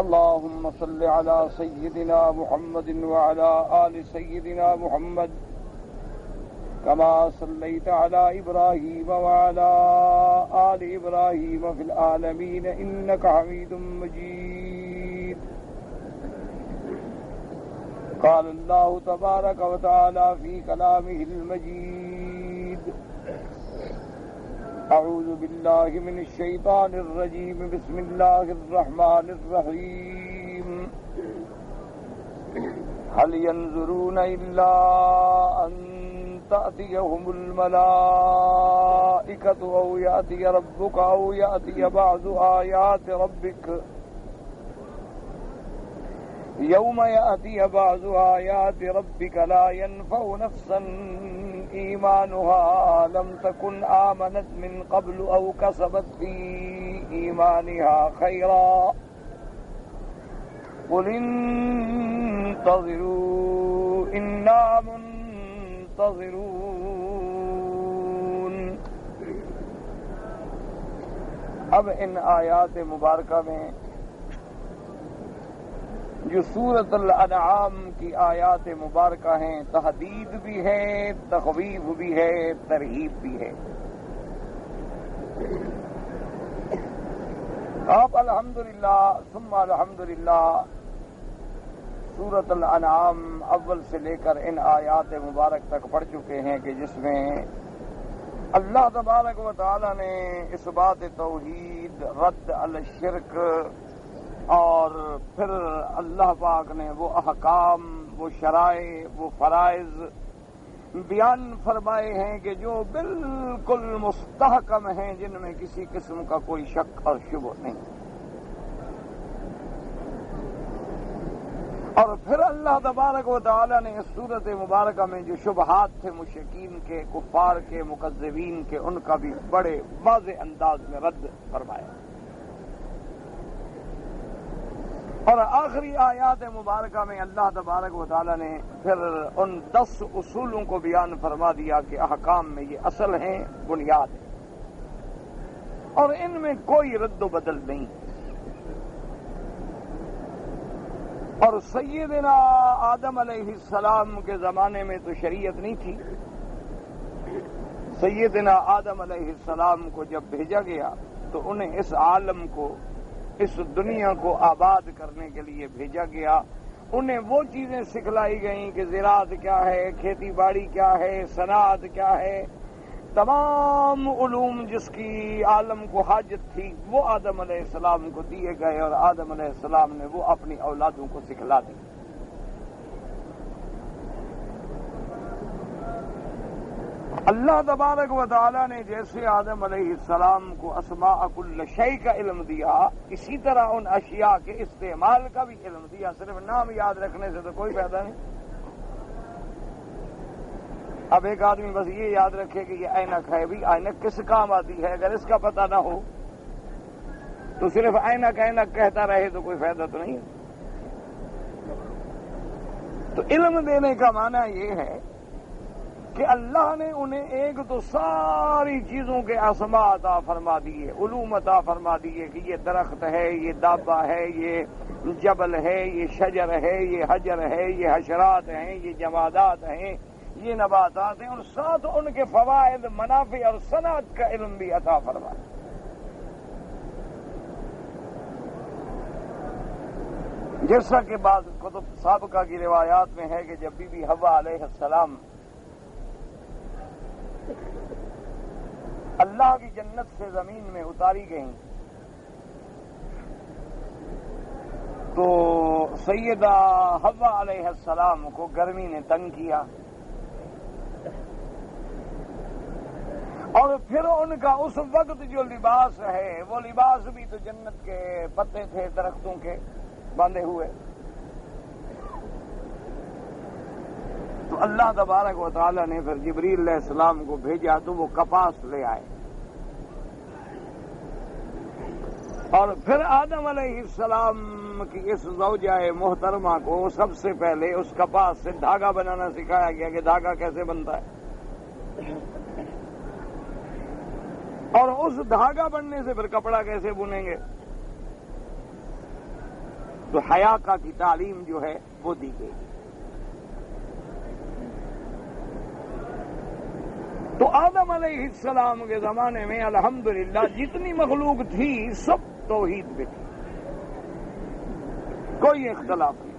اللهم صل على سيدنا محمد وعلى آل سيدنا محمد كما صليت على إبراهيم وعلى آل إبراهيم في العالمين إنك حميد مجيد. قال الله تبارك وتعالى في كلامه المجيد: أعوذ بالله من الشيطان الرجيم. بسم الله الرحمن الرحيم. هل ينظرون إلا أن تأتيهم الملائكة أو يأتي ربك أو يأتي بعض آيات ربك يوم يأتي بعض آيات ربك لا ينفع نفسا إيمانها لم تكن آمنت من قبل أو كسبت في إيمانها خيرا قل انتظروا إنا منتظرون. اب ان آیات مبارکہ میں جو سورۃ الانعام کی آیات مبارکہ ہیں، تحدید بھی ہے، تخویف بھی ہے، ترغیب بھی ہے. آپ الحمدللہ ثم الحمدللہ سورۃ الانعام اول سے لے کر ان آیات مبارک تک پڑھ چکے ہیں کہ جس میں اللہ تبارک و تعالی نے اس بات توحید، رد علی الشرک، اور پھر اللہ پاک نے وہ احکام، وہ شرائع، وہ فرائض بیان فرمائے ہیں کہ جو بالکل مستحکم ہیں، جن میں کسی قسم کا کوئی شک اور شبہ نہیں. اور پھر اللہ تبارک و تعالی نے اس صورت مبارکہ میں جو شبہات تھے مشرکین کے، کفار کے، مکذبین کے، ان کا بھی بڑے واضح انداز میں رد فرمایا. اور آخری آیات مبارکہ میں اللہ تبارک و تعالی نے پھر ان 10 اصولوں کو بیان فرما دیا کہ احکام میں یہ اصل ہیں، بنیاد ہے، اور ان میں کوئی رد و بدل نہیں. اور سیدنا آدم علیہ السلام کے زمانے میں تو شریعت نہیں تھی. سیدنا آدم علیہ السلام کو جب بھیجا گیا تو انہیں اس عالم کو، اس دنیا کو آباد کرنے کے لیے بھیجا گیا. انہیں وہ چیزیں سکھلائی گئیں کہ زراعت کیا ہے، کھیتی باڑی کیا ہے، صنعت کیا ہے، تمام علوم جس کی عالم کو حاجت تھی وہ آدم علیہ السلام کو دیے گئے، اور آدم علیہ السلام نے وہ اپنی اولادوں کو سکھلا دی. اللہ تبارک و تعالی نے جیسے آدم علیہ السلام کو اسماء کل شیء کا علم دیا، اسی طرح ان اشیاء کے استعمال کا بھی علم دیا. صرف نام یاد رکھنے سے تو کوئی فائدہ نہیں. اب ایک آدمی بس یہ یاد رکھے کہ یہ اینک ہے، بھی اینک کس کام آتی ہے، اگر اس کا پتہ نہ ہو تو صرف اینک اینک کہتا رہے تو کوئی فائدہ تو نہیں ہے. تو علم دینے کا معنی یہ ہے کہ اللہ نے انہیں ایک تو ساری چیزوں کے اسماء عطا فرما دیے، علوم عطا فرما دیے کہ یہ درخت ہے، یہ دابہ ہے، یہ جبل ہے، یہ شجر ہے، یہ حجر ہے، یہ حشرات ہیں، یہ جمادات ہیں، یہ نباتات ہیں، اور ساتھ ان کے فوائد، منافع اور صنعت کا علم بھی عطا فرمایا. جیسا کہ بعض کتب سابقہ کی روایات میں ہے کہ جب بی بی حوا علیہ السلام اللہ کی جنت سے زمین میں اتاری گئیں تو سیدہ حوا علیہ السلام کو گرمی نے تنگ کیا، اور پھر ان کا اس وقت جو لباس ہے وہ لباس بھی تو جنت کے پتے تھے، درختوں کے باندھے ہوئے. تو اللہ تبارک و تعالی نے پھر جبریل علیہ السلام کو بھیجا تو وہ کپاس لے آئے، اور پھر آدم علیہ السلام کی اس زوجہ محترمہ کو سب سے پہلے اس کپاس سے دھاگا بنانا سکھایا گیا کہ دھاگا کیسے بنتا ہے، اور اس دھاگا بننے سے پھر کپڑا کیسے بنیں گے. تو حیا کی تعلیم جو ہے وہ دی گئی۔ تو آدم علیہ السلام کے زمانے میں الحمدللہ جتنی مخلوق تھی سب توحید پہ تھی، کوئی اختلاف نہیں۔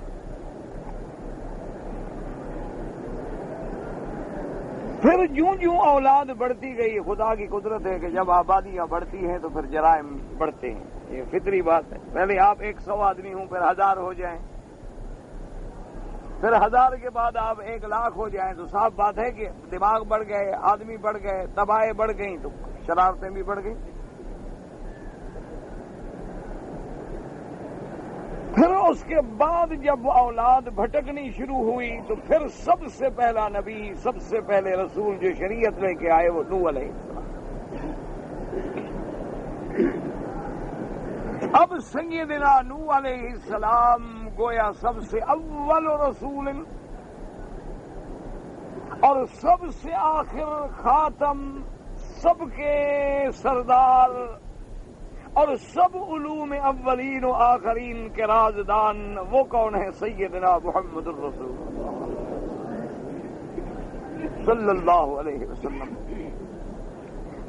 پھر جوں جوں اولاد بڑھتی گئی، خدا کی قدرت ہے کہ جب آبادیاں بڑھتی ہیں تو پھر جرائم بڑھتے ہیں، یہ فطری بات ہے۔ پہلے آپ 100 آدمی ہوں، پھر 1000 ہو جائیں، پھر 1000 کے بعد آپ 1,00,000 ہو جائیں، تو صاف بات ہے کہ دماغ بڑھ گئے، آدمی بڑھ گئے، تباہیں بڑھ گئیں، تو شرارتیں بھی بڑھ گئیں۔ پھر اس کے بعد جب اولاد بھٹکنی شروع ہوئی تو پھر سب سے پہلا نبی، سب سے پہلے رسول جو شریعت لے کے آئے وہ نوح علیہ السلام۔ اب سیدنا نوح علیہ السلام گویا سب سے اول رسول اور سب سے آخر خاتم، سب کے سردار اور سب علوم اولین و آخرین کے رازدان، وہ کون ہے؟ سیدنا محمد الرسول صلی اللہ علیہ وسلم۔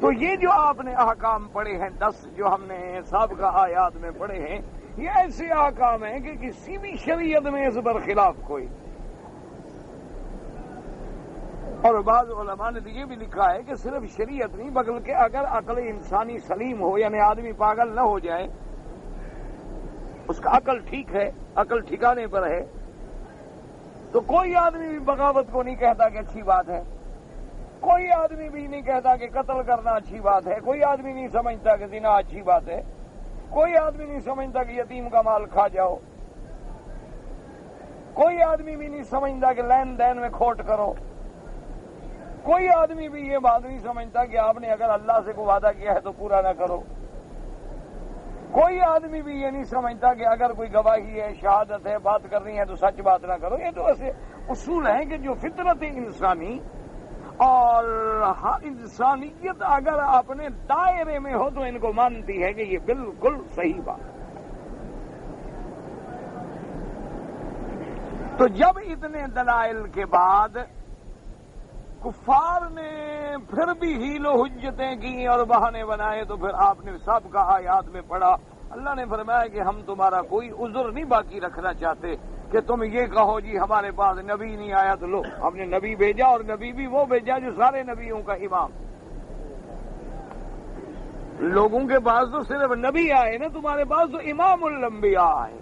تو یہ جو آپ نے احکام پڑھے ہیں 10 جو ہم نے سابقہ آیات میں پڑھے ہیں، یہ ایسے احکام ہیں کہ کسی بھی شریعت میں اس پر خلاف کوئی۔ اور بعض علماء نے یہ بھی لکھا ہے کہ صرف شریعت نہیں بلکہ اگر عقل انسانی سلیم ہو، یعنی آدمی پاگل نہ ہو جائے، اس کا عقل ٹھیک ہے، عقل ٹھکانے پر ہے، تو کوئی آدمی بھی بغاوت کو نہیں کہتا کہ اچھی بات ہے، کوئی آدمی بھی نہیں کہتا کہ قتل کرنا اچھی بات ہے، کوئی آدمی نہیں سمجھتا کہ زنا اچھی بات ہے، کوئی آدمی نہیں سمجھتا کہ یتیم کا مال کھا جاؤ، کوئی آدمی بھی نہیں سمجھتا کہ لین دین میں کھوٹ کرو، کوئی آدمی بھی یہ بات نہیں سمجھتا کہ آپ نے اگر اللہ سے کوئی وعدہ کیا ہے تو پورا نہ کرو، کوئی آدمی بھی یہ نہیں سمجھتا کہ اگر کوئی گواہی ہے، شہادت ہے، بات کرنی ہے تو سچ بات نہ کرو۔ یہ تو ایسے اصول ہیں کہ جو فطرت انسانی اور انسانیت اگر اپنے دائرے میں ہو تو ان کو مانتی ہے کہ یہ بالکل صحیح بات۔ تو جب اتنے دلائل کے بعد کفار نے پھر بھی حیل و حجتیں کی اور بہانے بنائے، تو پھر آپ نے سابقہ آیات میں پڑھا، اللہ نے فرمایا کہ ہم تمہارا کوئی عذر نہیں باقی رکھنا چاہتے کہ تم یہ کہو جی ہمارے پاس نبی نہیں آیا، تو لو ہم نے نبی بھیجا، اور نبی بھی وہ بھیجا جو سارے نبیوں کا امام۔ لوگوں کے پاس تو صرف نبی آئے نا، تمہارے پاس تو امام الانبیاء آئے،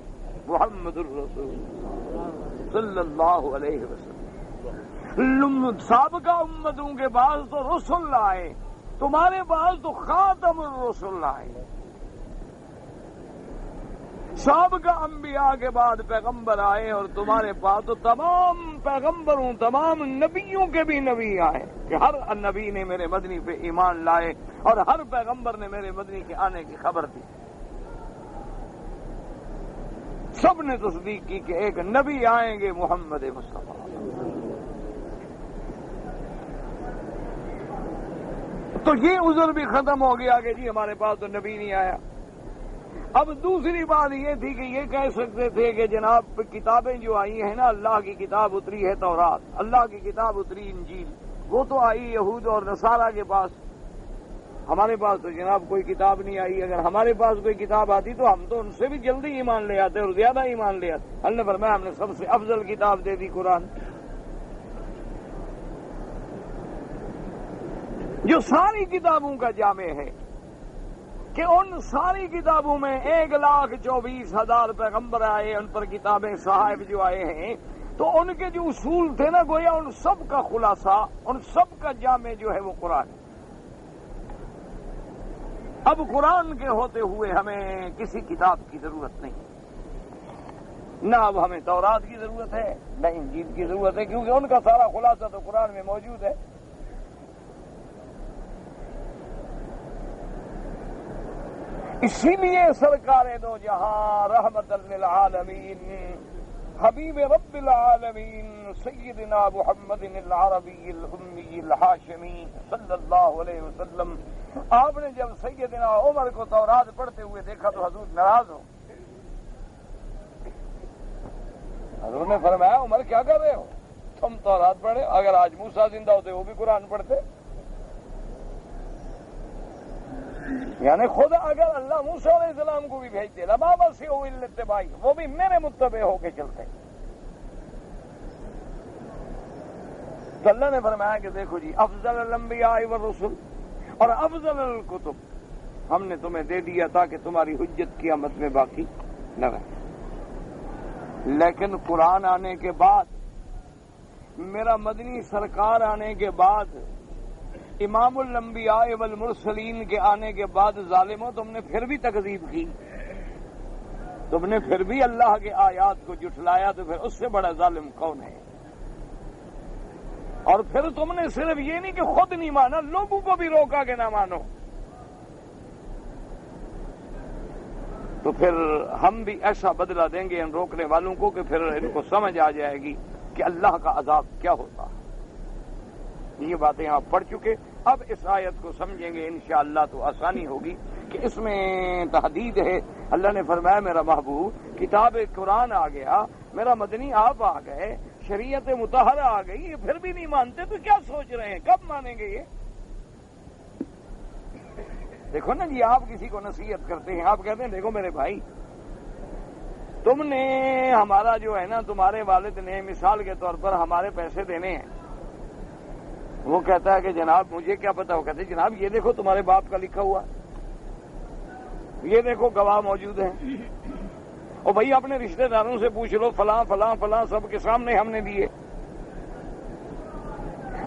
محمد الرسول صلی اللہ علیہ وسلم۔ سابقہ امتوں کے پاس تو رسول آئے، تمہارے پاس تو خاتم الرسول آئے۔ سابقہ انبیاء کے بعد پیغمبر آئے اور تمہارے پاس تو تمام پیغمبروں، تمام نبیوں کے بھی نبی آئے کہ ہر نبی نے میرے مدنی پہ ایمان لائے اور ہر پیغمبر نے میرے مدنی کے آنے کی خبر دی۔ سب نے تصدیق کی کہ ایک نبی آئیں گے، محمد مصطفیٰ۔ تو یہ عذر بھی ختم ہو گیا کہ جی ہمارے پاس تو نبی نہیں آیا۔ اب دوسری بات یہ تھی کہ یہ کہہ سکتے تھے کہ جناب کتابیں جو آئی ہیں نا، اللہ کی کتاب اتری ہے تورات، اللہ کی کتاب اتری انجیل، وہ تو آئی یہود اور نصارہ کے پاس، ہمارے پاس تو جناب کوئی کتاب نہیں آئی۔ اگر ہمارے پاس کوئی کتاب آتی تو ہم تو ان سے بھی جلدی ایمان لے آتے اور زیادہ ایمان لے آتے۔ اللہ نے فرمایا ہم نے سب سے افضل کتاب دے دی، قرآن، جو ساری کتابوں کا جامع ہے، کہ ان ساری کتابوں میں 1,24,000 پیغمبر آئے، ان پر کتابیں صحائف جو آئے ہیں، تو ان کے جو اصول تھے نا، گویا ان سب کا خلاصہ، ان سب کا جامع جو ہے وہ قرآن۔ اب قرآن کے ہوتے ہوئے ہمیں کسی کتاب کی ضرورت نہیں، نہ اب ہمیں تورات کی ضرورت ہے نہ انجیل کی ضرورت ہے، کیونکہ ان کا سارا خلاصہ تو قرآن میں موجود ہے۔ اسی لیے سرکار دو جہاں رحمت للعالمین حبیب رب العالمین سیدنا محمد العربی الامی الہاشمی صلی اللہ علیہ وسلم، آپ نے جب سیدنا عمر کو تورات پڑھتے ہوئے دیکھا تو حضور ناراض ہو، حضور نے فرمایا عمر کیا کر رہے ہو، تم تورات پڑھے، اگر آج موسیٰ زندہ ہوتے وہ بھی قرآن پڑھتے. یعنی خود اگر اللہ موسیٰ علیہ السلام کو بھی بھیجتے لما وسعوا الا اتباعی، وہ بھی میرے متبع ہو کے چلتے. تو اللہ نے فرمایا کہ دیکھو جی افضل الانبیاء والرسل اور افضل الکتب ہم نے تمہیں دے دیا تاکہ تمہاری حجت قیامت میں باقی نہ رہے. لیکن قرآن آنے کے بعد، میرا مدنی سرکار آنے کے بعد، امام الانبیاء والمرسلین کے آنے کے بعد ظالموں تم نے پھر بھی تکذیب کی، تم نے پھر بھی اللہ کے آیات کو جھٹلایا، تو پھر اس سے بڑا ظالم کون ہے؟ اور پھر تم نے صرف یہ نہیں کہ خود نہیں مانا، لوگوں کو بھی روکا کہ نہ مانو. تو پھر ہم بھی ایسا بدلہ دیں گے ان روکنے والوں کو کہ پھر ان کو سمجھ آ جائے گی کہ اللہ کا عذاب کیا ہوتا. یہ باتیں آپ پڑھ چکے، اب اس آیت کو سمجھیں گے انشاءاللہ تو آسانی ہوگی کہ اس میں تحدید ہے. اللہ نے فرمایا میرا محبوب کتاب قرآن آ گیا، میرا مدنی آپ آ گئے، شریعت مطہرہ آ گئی، یہ پھر بھی نہیں مانتے تو کیا سوچ رہے ہیں کب مانیں گے یہ؟ دیکھو نا جی، آپ کسی کو نصیحت کرتے ہیں، آپ کہتے ہیں دیکھو میرے بھائی تم نے ہمارا جو ہے نا، تمہارے والد نے مثال کے طور پر ہمارے پیسے دینے ہیں. وہ کہتا ہے کہ جناب مجھے کیا پتا. وہ کہتے ہیں جناب یہ دیکھو تمہارے باپ کا لکھا ہوا، یہ دیکھو گواہ موجود ہیں، اور بھائی اپنے رشتہ داروں سے پوچھ لو، فلاں فلاں فلاں سب کے سامنے ہم نے دیے.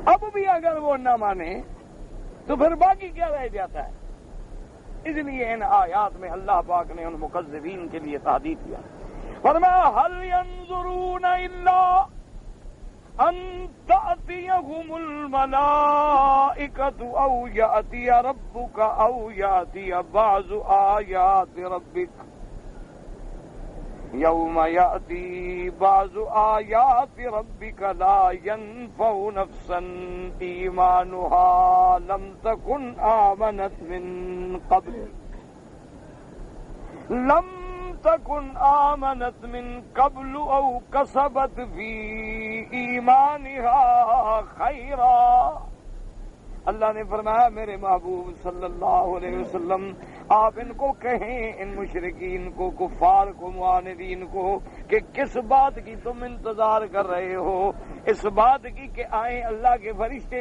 اب بھی اگر وہ نہ مانے تو پھر باقی کیا رہ جاتا ہے؟ اس لیے ان آیات میں اللہ پاک نے ان مکذبین کے لیے تحدید کیا. فرمایا هل ينظرون الا ان تأتيهم الملائكة او يأتي ربك او يأتي بعض آيات ربك يوم يأتي بعض آيات ربك لا ينفع نفسا إيمانها لم تكن آمنت من قبل أو كسبت في إيمانها خيرا. اللہ نے فرمایا میرے محبوب صلی اللہ علیہ وسلم آپ ان کو کہیں، ان مشرکین کو، کفار کو، معاندین کو، کہ کس بات کی تم انتظار کر رہے ہو؟ اس بات کی کہ آئیں اللہ کے فرشتے،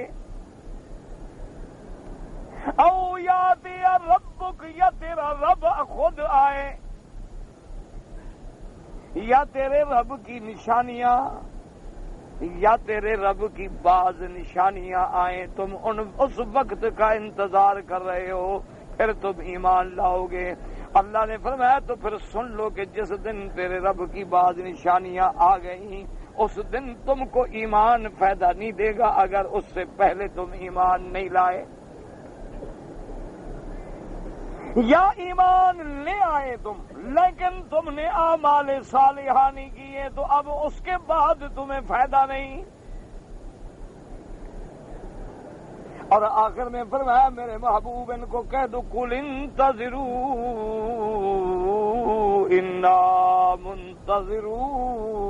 او یاتی ربک، یا تیرا رب خود آئے، یا تیرے رب کی نشانیاں، یا تیرے رب کی بعض نشانیاں آئیں. تم اس وقت کا انتظار کر رہے ہو، پھر تم ایمان لاؤ گے. اللہ نے فرمایا تو پھر سن لو کہ جس دن تیرے رب کی بعض نشانیاں آ گئیں اس دن تم کو ایمان فائدہ نہیں دے گا اگر اس سے پہلے تم ایمان نہیں لائے. یا ایمان لے آئے تم لیکن تم نے اعمال صالحہ نہیں کیے تو اب اس کے بعد تمہیں فائدہ نہیں. اور آخر میں فرمایا میرے محبوب ان کو کہہ دو قل انتظروا انا منتظرون.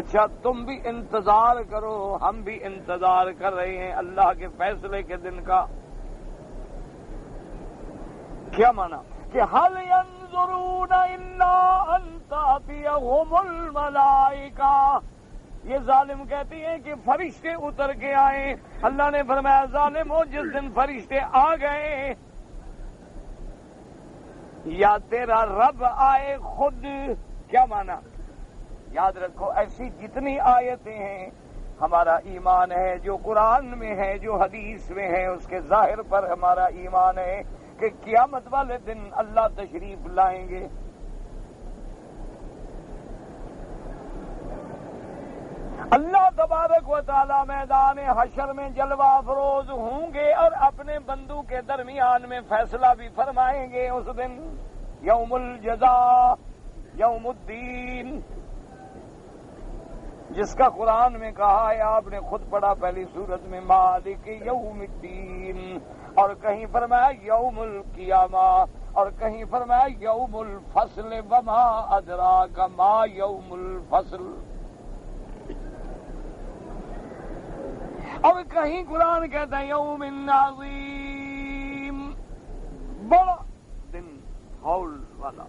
اچھا تم بھی انتظار کرو، ہم بھی انتظار کر رہے ہیں اللہ کے فیصلے کے دن کا. کیا مانا کہ حل ينظرون الا ان تأتيهم الملائکہ. یہ ظالم کہتی ہیں کہ فرشتے اتر کے آئے. اللہ نے فرمایا ظالمو جس دن فرشتے آ گئے یا تیرا رب آئے خود. کیا مانا؟ یاد رکھو ایسی جتنی آیتیں ہیں ہمارا ایمان ہے، جو قرآن میں ہے، جو حدیث میں ہے، اس کے ظاہر پر ہمارا ایمان ہے کہ قیامت والے دن اللہ تشریف لائیں گے. اللہ تبارک و تعالی میدان حشر میں جلوہ افروز ہوں گے اور اپنے بندوں کے درمیان میں فیصلہ بھی فرمائیں گے. اس دن یوم الجزاء، یوم الدین، جس کا قرآن میں کہا ہے، آپ نے خود پڑھا پہلی سورت میں مالک یوم الدین، اور کہیں فرمایا یوم القیامہ. اور کہیں فرمایا یوم الفصل وما ادراک ما یوم الفصل، اور کہیں قرآن کہتا ہے یوم عظیم، بڑا دن ہول والا،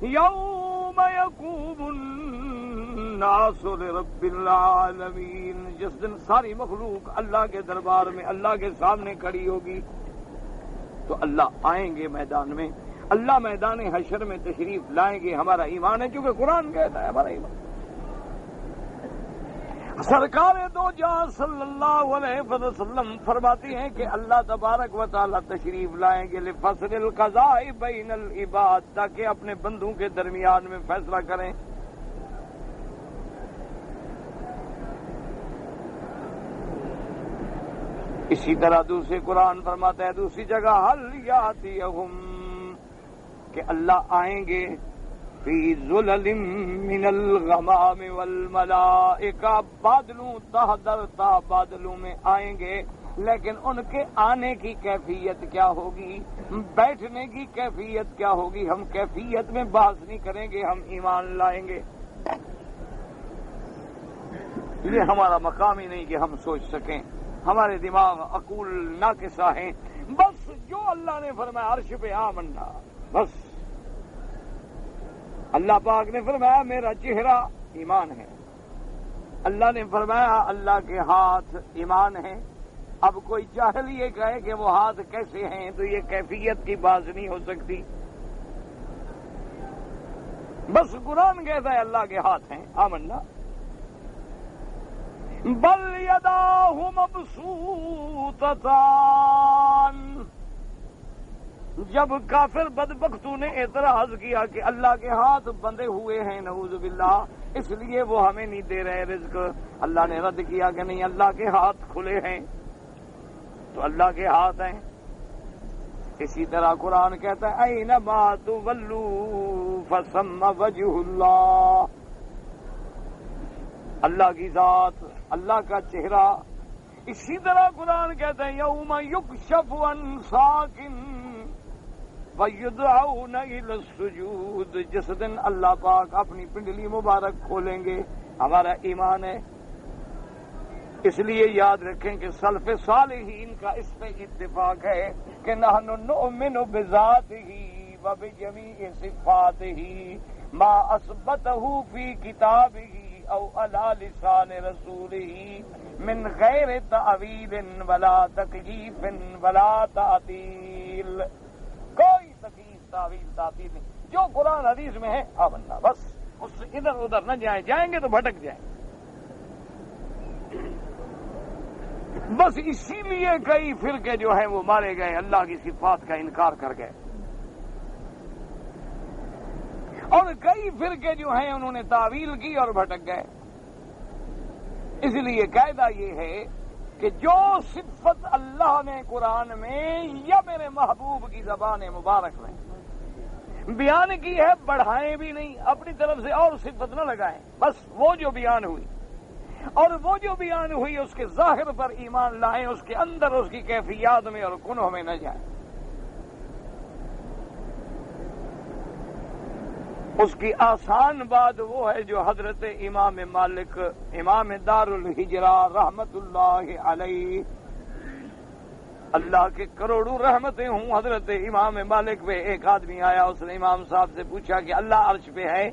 یوم یقوم الناس لرب العالمین، جس دن ساری مخلوق اللہ کے دربار میں اللہ کے سامنے کھڑی ہوگی۔ تو اللہ آئیں گے میدان میں، اللہ میدان حشر میں تشریف لائیں گے، ہمارا ایمان ہے، کیونکہ قرآن کہتا ہے ہمارا ایمان۔ سرکار دو جہاں صلی اللہ علیہ وسلم فرماتی ہیں کہ اللہ تبارک و تعالی تشریف لائیں گے لفصل القضاء بین العباد، تاکہ اپنے بندوں کے درمیان میں فیصلہ کریں۔ اسی طرح دوسرے قرآن فرماتا ہے دوسری جگہ حل یاتیہم، کہ اللہ آئیں گے فی ظلل من الغمام والملائکہ، بادلوں تحت بادلوں میں آئیں گے، لیکن ان کے آنے کی کیفیت کیا ہوگی، بیٹھنے کی کیفیت کیا ہوگی، ہم کیفیت میں بحث نہیں کریں گے، ہم ایمان لائیں گے۔ یہ ہمارا مقام ہی نہیں کہ ہم سوچ سکیں، ہمارے دماغ عقول ناقصہ ہیں۔ بس جو اللہ نے فرمایا عرش پہ آمنا، بس اللہ پاک نے فرمایا میرا چہرہ ایمان ہے، اللہ نے فرمایا اللہ کے ہاتھ ایمان ہے۔ اب کوئی جاہل یہ کہے کہ وہ ہاتھ کیسے ہیں تو یہ کیفیت کی بات نہیں ہو سکتی، بس قرآن کہتا ہے اللہ کے ہاتھ ہیں، آمنا۔ بل یداہ مبسوطتان، جب کافر بدبختوں نے اعتراض کیا کہ اللہ کے ہاتھ بندے ہوئے ہیں نعوذ باللہ، اس لیے وہ ہمیں نہیں دے رہے رزق، اللہ نے رد کیا کہ نہیں، اللہ کے ہاتھ کھلے ہیں، تو اللہ کے ہاتھ ہیں۔ اسی طرح قرآن کہتا ہے اینما تولوا فثم وجہ اللہ، اللہ کی ذات، اللہ کا چہرہ۔ اسی طرح قرآن کہتا ہے یوم یکشف عن ساق وَيُدْعَوْنَ إِلَى السُّجُودِ، جس دن اللہ پاک اپنی پنڈلی مبارک کھولیں گے، ہمارا ایمان ہے۔ اس لیے یاد رکھیں کہ سلف صالحین کا اس پہ اتفاق ہے کہ نحن نؤمن بذاتہ وبجمیع صفاتہ ما اثبتہ فی کتابہ او علی لسان رسولہ من غیر تعویل ولا تکییف ولا تعطیل، کوئی تکلیف تعویل تعطیل نہیں، جو قرآن حدیث میں ہے آمنا، بس اس سے ادھر ادھر نہ جائیں، جائیں گے تو بھٹک جائیں۔ بس اسی لیے کئی فرقے جو ہیں وہ مارے گئے، اللہ کی صفات کا انکار کر گئے، اور کئی فرقے جو ہیں انہوں نے تعویل کی اور بھٹک گئے۔ اس لیے قاعدہ یہ ہے کہ جو صفت اللہ نے قرآن میں یا میرے محبوب کی زبان مبارک میں بیان کی ہے، بڑھائیں بھی نہیں، اپنی طرف سے اور صفت نہ لگائیں، بس وہ جو بیان ہوئی، اور وہ جو بیان ہوئی اس کے ظاہر پر ایمان لائیں، اس کے اندر اس کی کیفیات میں اور کنہوں میں نہ جائیں۔ اس کی آسان بات وہ ہے جو حضرت امام مالک، امام دار الہجرہ رحمت اللہ علیہ، اللہ کے کروڑوں رحمتیں ہوں حضرت امام مالک پہ، ایک آدمی آیا، اس نے امام صاحب سے پوچھا کہ اللہ عرش پہ ہے؟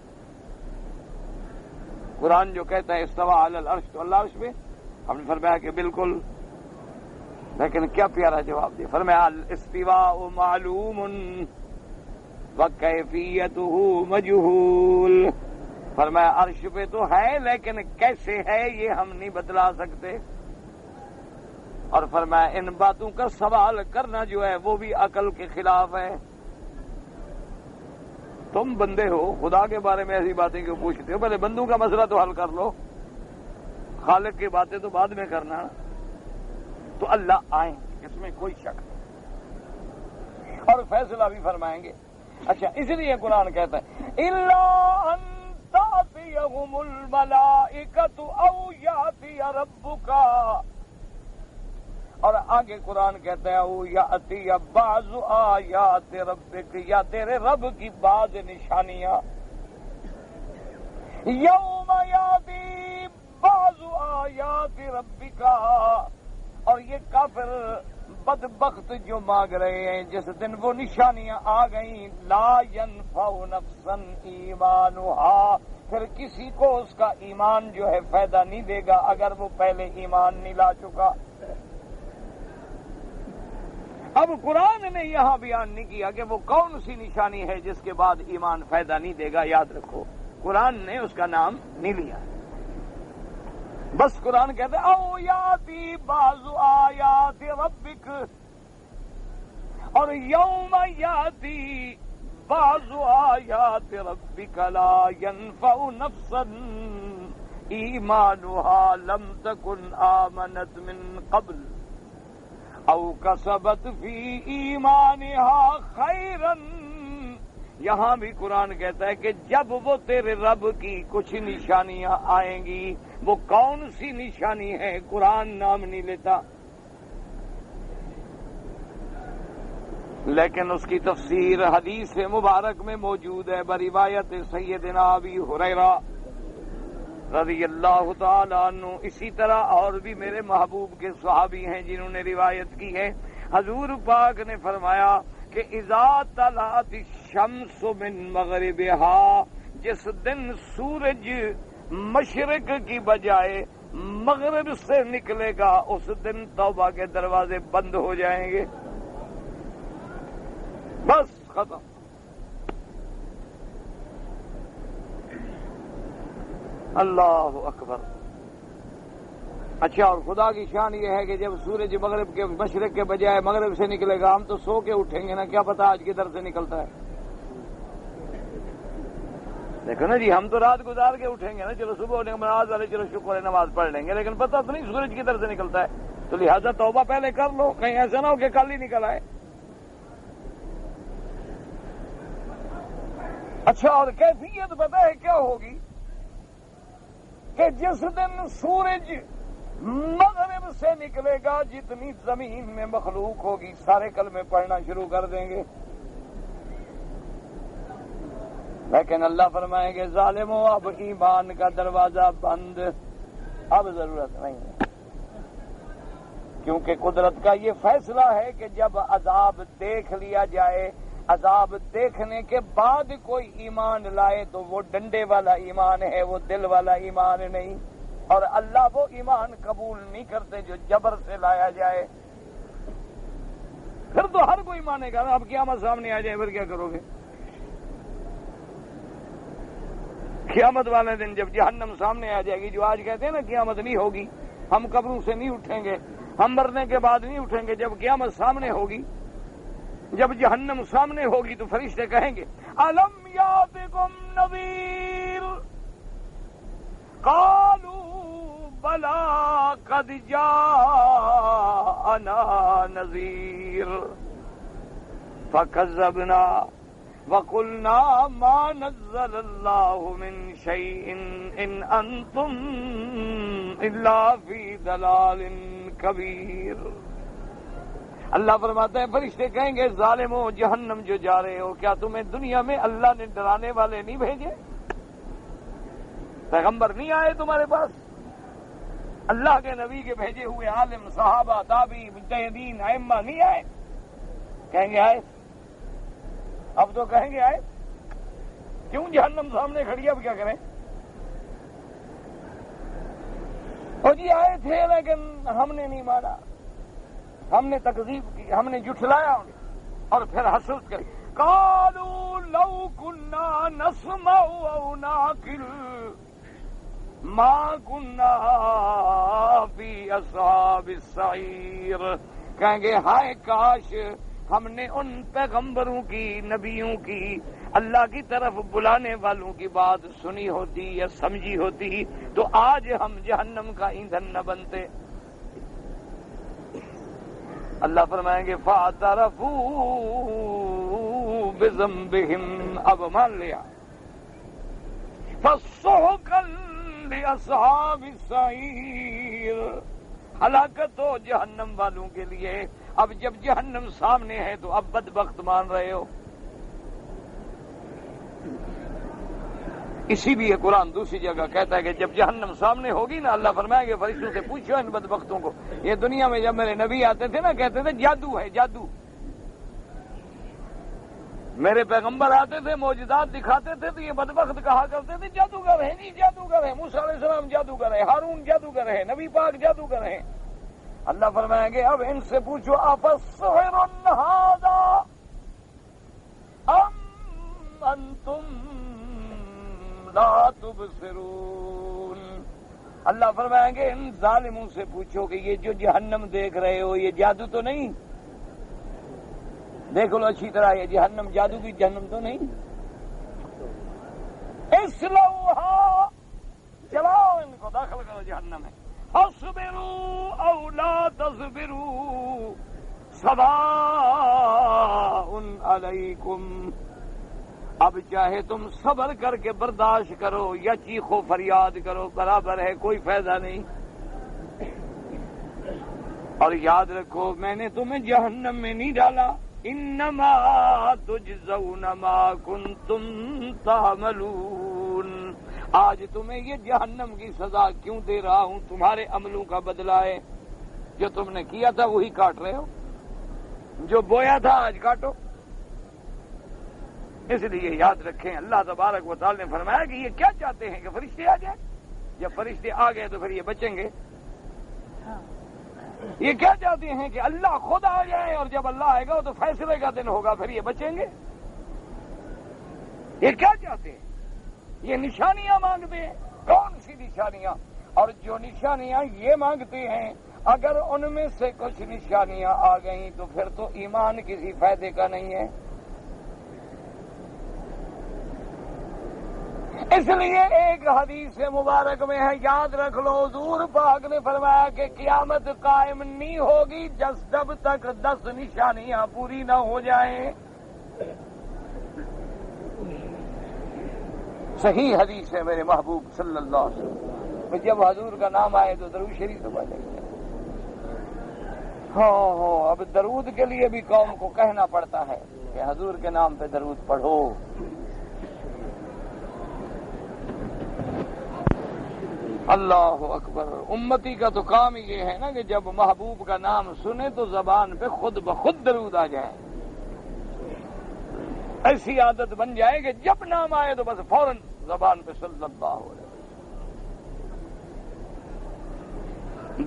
قرآن جو کہتا ہے استوى علی العرش، تو اللہ عرش پہ؟ ہم نے فرمایا کہ بالکل، لیکن کیا پیارا جواب دیا، فرمایا الاستواء معلوم وَكَيْفِيَّتُهُ مَجْهُولٌ، فرمایا عرش پہ تو ہے لیکن کیسے ہے یہ ہم نہیں بتلا سکتے، اور فرمایا ان باتوں کا سوال کرنا جو ہے وہ بھی عقل کے خلاف ہے۔ تم بندے ہو، خدا کے بارے میں ایسی باتیں کیوں پوچھتے ہو؟ پہلے بندوں کا مسئلہ تو حل کر لو، خالق کی باتیں تو بعد میں کرنا۔ تو اللہ آئیں، اس میں کوئی شک نہیں، اور فیصلہ بھی فرمائیں گے۔ اچھا، اس لیے قرآن کہتا ہے اِلَّا أَن تَأْتِيَهُمُ الْمَلَائِكَةُ أَوْ يَأْتِيَ رَبُّكَ، اور آگے قرآن کہتا ہے او یاتی بعض آیات ربک، یا تیرے رب کی بعض نشانیاں، یوم یاتی بعض آیات ربک، اور یہ کافر بدبخت جو مانگ رہے ہیں جس دن وہ نشانیاں آ گئیں، لا ينفع نفسا ایمانھا، پھر کسی کو اس کا ایمان جو ہے فائدہ نہیں دے گا اگر وہ پہلے ایمان نہیں لا چکا۔ اب قرآن نے یہاں بیان نہیں کیا کہ وہ کون سی نشانی ہے جس کے بعد ایمان فائدہ نہیں دے گا، یاد رکھو قرآن نے اس کا نام نہیں لیا، بس قرآن کہتے ہیں او یاتی بعض آیات ربک، اور یوم یاتی بعض آیات ربک لا ينفع نفسا ایمانھا لم تکن آمنت من قبل او کسبت فی ایمانھا خیرا۔ یہاں بھی قرآن کہتا ہے کہ جب وہ تیرے رب کی کچھ نشانیاں آئیں گی، وہ کون سی نشانی ہے قرآن نام نہیں لیتا، لیکن اس کی تفسیر حدیث مبارک میں موجود ہے بروایت سیدنا ابی ہریرہ رضی اللہ تعالی عنہ۔ اسی طرح اور بھی میرے محبوب کے صحابی ہیں جنہوں نے روایت کی ہے، حضور پاک نے فرمایا کہ اذا طلعت الشمس من مغربها، جس دن سورج مشرق کی بجائے مغرب سے نکلے گا اس دن توبہ کے دروازے بند ہو جائیں گے، بس ختم۔ اللہ اکبر۔ اچھا، اور خدا کی شان یہ ہے کہ جب سورج مغرب کے مشرق کے بجائے مغرب سے نکلے گا، ہم تو سو کے اٹھیں گے نا، کیا پتا آج کدھر سے نکلتا ہے۔ دیکھو نا جی، ہم تو رات گزار کے اٹھیں گے نا، چلو صبح نماز والے چلو شکر ہے نماز پڑھ لیں گے، لیکن پتہ تو نہیں سورج کدھر سے نکلتا ہے، تو لہٰذا توبہ پہلے کر لو، کہیں ایسا نہ ہو کہ کل ہی نکل آئے۔ اچھا، اور کیفیت پتہ ہے کیا ہوگی کہ جس دن سورج مغرب سے نکلے گا، جتنی زمین میں مخلوق ہوگی سارے کلمے پڑھنا شروع کر دیں گے، لیکن اللہ فرمائیں گے ظالموں اب ایمان کا دروازہ بند، اب ضرورت نہیں ہے، کیونکہ قدرت کا یہ فیصلہ ہے کہ جب عذاب دیکھ لیا جائے، عذاب دیکھنے کے بعد کوئی ایمان لائے تو وہ ڈنڈے والا ایمان ہے، وہ دل والا ایمان نہیں، اور اللہ وہ ایمان قبول نہیں کرتے جو جبر سے لایا جائے۔ پھر تو ہر کوئی مانے گا نا، اب قیامت سامنے آ جائے پھر کیا کرو گے؟ قیامت والے دن جب جہنم سامنے آ جائے گی، جو آج کہتے ہیں نا قیامت نہیں ہوگی، ہم قبروں سے نہیں اٹھیں گے، ہم مرنے کے بعد نہیں اٹھیں گے، جب قیامت سامنے ہوگی، جب جہنم سامنے ہوگی تو فرشتے کہیں گے الم یاتکم نذیر قالوا بلا قد جاءنا نذیر فکذبنا وقلنا ما نزل اللہ من شیء ان انتم الا فی ضلال کبیر۔ اللہ فرماتا ہے فرشتے کہیں گے ظالموں جہنم جو جا رہے ہو، کیا تمہیں دنیا میں اللہ نے ڈرانے والے نہیں بھیجے؟ پیغمبر نہیں آئے تمہارے پاس؟ اللہ کے نبی کے بھیجے ہوئے عالم صحابہ تابعی مجتہدین ائمہ نہیں آئے؟ کہیں گے آئے، اب تو کہیں گے آئے، کیوں جہنم سامنے کھڑی، اب کیا کریں؟ اور جی آئے تھے لیکن ہم نے نہیں مانا، ہم نے تکذیب کی، ہم نے جھٹلایا انہیں، اور پھر حسرت کری قالوا لو كنا نسمع او نعقل ما كنا في اصحاب السعير۔ کہیں گے ہائے کاش ہم نے ان پیغمبروں کی، نبیوں کی، اللہ کی طرف بلانے والوں کی بات سنی ہوتی یا سمجھی ہوتی تو آج ہم جہنم کا ایندھن نہ بنتے۔ اللہ فرمائیں گے فَاعْتَرَفُوا بِذَنبِهِمْ، اب مان لیا، فَسُحْقًا لِأَصْحَابِ السَّعِيرِ، ہلاکت ہو جہنم والوں کے لیے۔ اب جب جہنم سامنے ہے تو اب بدبخت مان رہے ہو۔ اسی لیے قرآن دوسری جگہ کہتا ہے کہ جب جہنم سامنے ہوگی نا، اللہ فرمائے گے فرشتوں سے پوچھو ان بدبختوں کو، یہ دنیا میں جب میرے نبی آتے تھے نا کہتے تھے جادو ہے جادو، میرے پیغمبر آتے تھے معجزات دکھاتے تھے تو یہ بدبخت کہا کرتے تھے جادوگر ہے، نہیں جادوگر ہے، موسیٰ علیہ السلام جادوگر ہے، ہارون جادوگر ہے، نبی پاک جادوگر ہیں۔ اللہ فرمائیں گے اب ان سے پوچھو افسحر ھذا ام انتم لا تبصرون۔ اللہ فرمائیں گے ان ظالموں سے پوچھو کہ یہ جو جہنم دیکھ رہے ہو یہ جادو تو نہیں؟ دیکھ لو اچھی طرح، یہ جہنم جادو کی جہنم تو نہیں؟ اصلوها، چلاؤ ان کو، داخل کرو جہنم میں۔ اصبروا او لا تصبروا سواء علیکم، اب چاہے تم صبر کر کے برداشت کرو یا چیخو فریاد کرو، برابر ہے، کوئی فائدہ نہیں۔ اور یاد رکھو میں نے تمہیں جہنم میں نہیں ڈالا، انما تجزون ما کنتم تعملون، آج تمہیں یہ جہنم کی سزا کیوں دے رہا ہوں؟ تمہارے عملوں کا بدلہ ہے، جو تم نے کیا تھا وہی کاٹ رہے ہو، جو بویا تھا آج کاٹو۔ اس لیے یاد رکھیں اللہ تبارک و تعالی نے فرمایا کہ یہ کیا چاہتے ہیں کہ فرشتے آ جائیں، جب فرشتے آ گئے تو پھر یہ بچیں گے۔ یہ کیا چاہتے ہیں کہ اللہ خود آ جائے، اور جب اللہ آئے گا تو فیصلے کا دن ہوگا، پھر یہ بچیں گے؟ یہ کیا چاہتے ہیں؟ یہ نشانیاں مانگتے ہیں۔ کون سی نشانیاں؟ اور جو نشانیاں یہ مانگتے ہیں اگر ان میں سے کچھ نشانیاں آ گئیں تو پھر تو ایمان کسی فائدے کا نہیں ہے۔ اس لیے ایک حدیث مبارک میں ہے، یاد رکھ لو، حضور پاک نے فرمایا کہ قیامت قائم نہیں ہوگی جب تک 10 نشانیاں پوری نہ ہو جائیں۔ صحیح حدیث ہے میرے محبوب صلی اللہ علیہ وسلم، جب حضور کا نام آئے تو درود شریف تو پڑھیں گے۔ ہاں اب درود کے لیے بھی قوم کو کہنا پڑتا ہے کہ حضور کے نام پہ درود پڑھو۔ اللہ اکبر۔ امتی کا تو کام ہی یہ ہے نا کہ جب محبوب کا نام سنے تو زبان پہ خود بخود درود آ جائے، ایسی عادت بن جائے کہ جب نام آئے تو بس فوراً زبان پہ صلی اللہ علیہ وسلم۔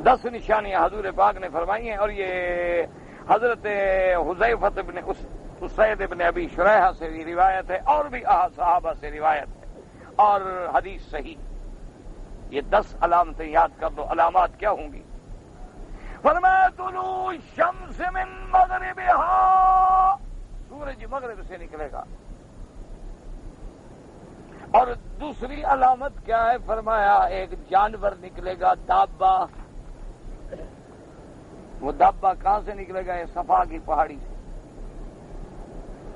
10 نشانیاں حضور پاک نے فرمائی ہیں، اور یہ حضرت حذیفہ بن اسید بن ابی شریحہ سے بھی روایت ہے، اور بھی صحابہ سے روایت ہے، اور حدیث صحیح۔ یہ 10 علامتیں یاد کر دو۔ علامات کیا ہوں گی؟ فرمایا طلوع الشمس من مغربها، سورج مغرب سے نکلے گا۔ اور دوسری علامت کیا ہے؟ فرمایا ایک جانور نکلے گا، دابہ۔ وہ دابہ کہاں سے نکلے گا؟ یہ صفا کی پہاڑی سے،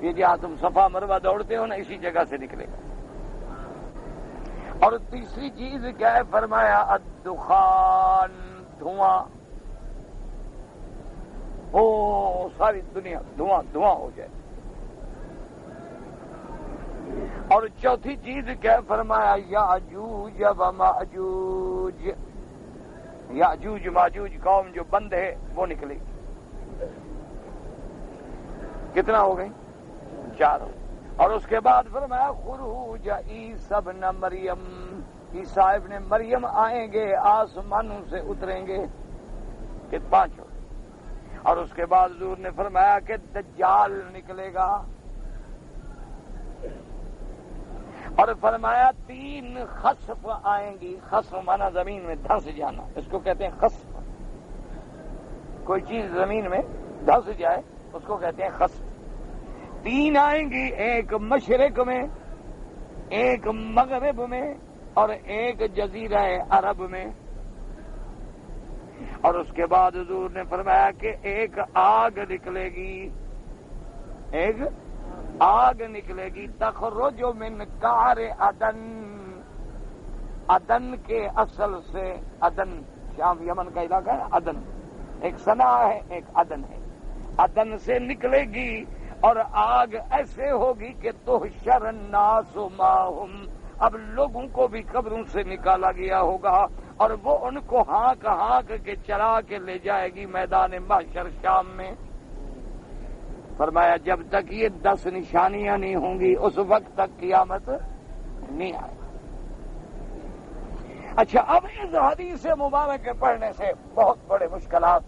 یہ جہاں تم صفا مروہ دوڑتے ہو نا، اسی جگہ سے نکلے گا۔ اور تیسری چیز کیا ہے؟ فرمایا الدخان، دھواں، ساری دنیا دھواں دھواں ہو جائے۔ اور چوتھی چیز کیا ہے؟ فرمایا یاجوج و ماجوج، یاجوج ماجوج قوم جو بند ہے وہ نکلے گی۔ کتنا ہو گئی؟ 4 ہو۔ اور اس کے بعد فرمایا خروج عیسی ابن مریم، عیسیٰ ابن مریم آئیں گے، آسمانوں سے اتریں گے، کہ 5 ہو۔ اور اس کے بعد حضور نے فرمایا کہ دجال نکلے گا، اور فرمایا 3 خسف آئیں گی۔ خسف مانا زمین میں دھنس جانا، اس کو کہتے ہیں خسف۔ کوئی چیز زمین میں دھنس جائے اس کو کہتے ہیں خسف۔ 3 آئیں گی، ایک مشرق میں، ایک مغرب میں، اور ایک جزیرہ عرب میں۔ اور اس کے بعد حضور نے فرمایا کہ ایک آگ نکلے گی، ایک آگ نکلے گی، تخرج من قعر عدن، عدن کے اصل سے، عدن شام یمن کا علاقہ ہے عدن، ایک صنع ہے ایک عدن ہے، عدن سے نکلے گی اور آگ ایسے ہوگی کہ تحشر الناس ماہم، اب لوگوں کو بھی قبروں سے نکالا گیا ہوگا اور وہ ان کو ہانک ہانک کے چلا کے لے جائے گی میدان محشر شام میں۔ فرمایا جب تک یہ 10 نشانیاں نہیں ہوں گی اس وقت تک قیامت نہیں آئے۔ اچھا، اب اس حدیث مبارک کے پڑھنے سے بہت بڑے مشکلات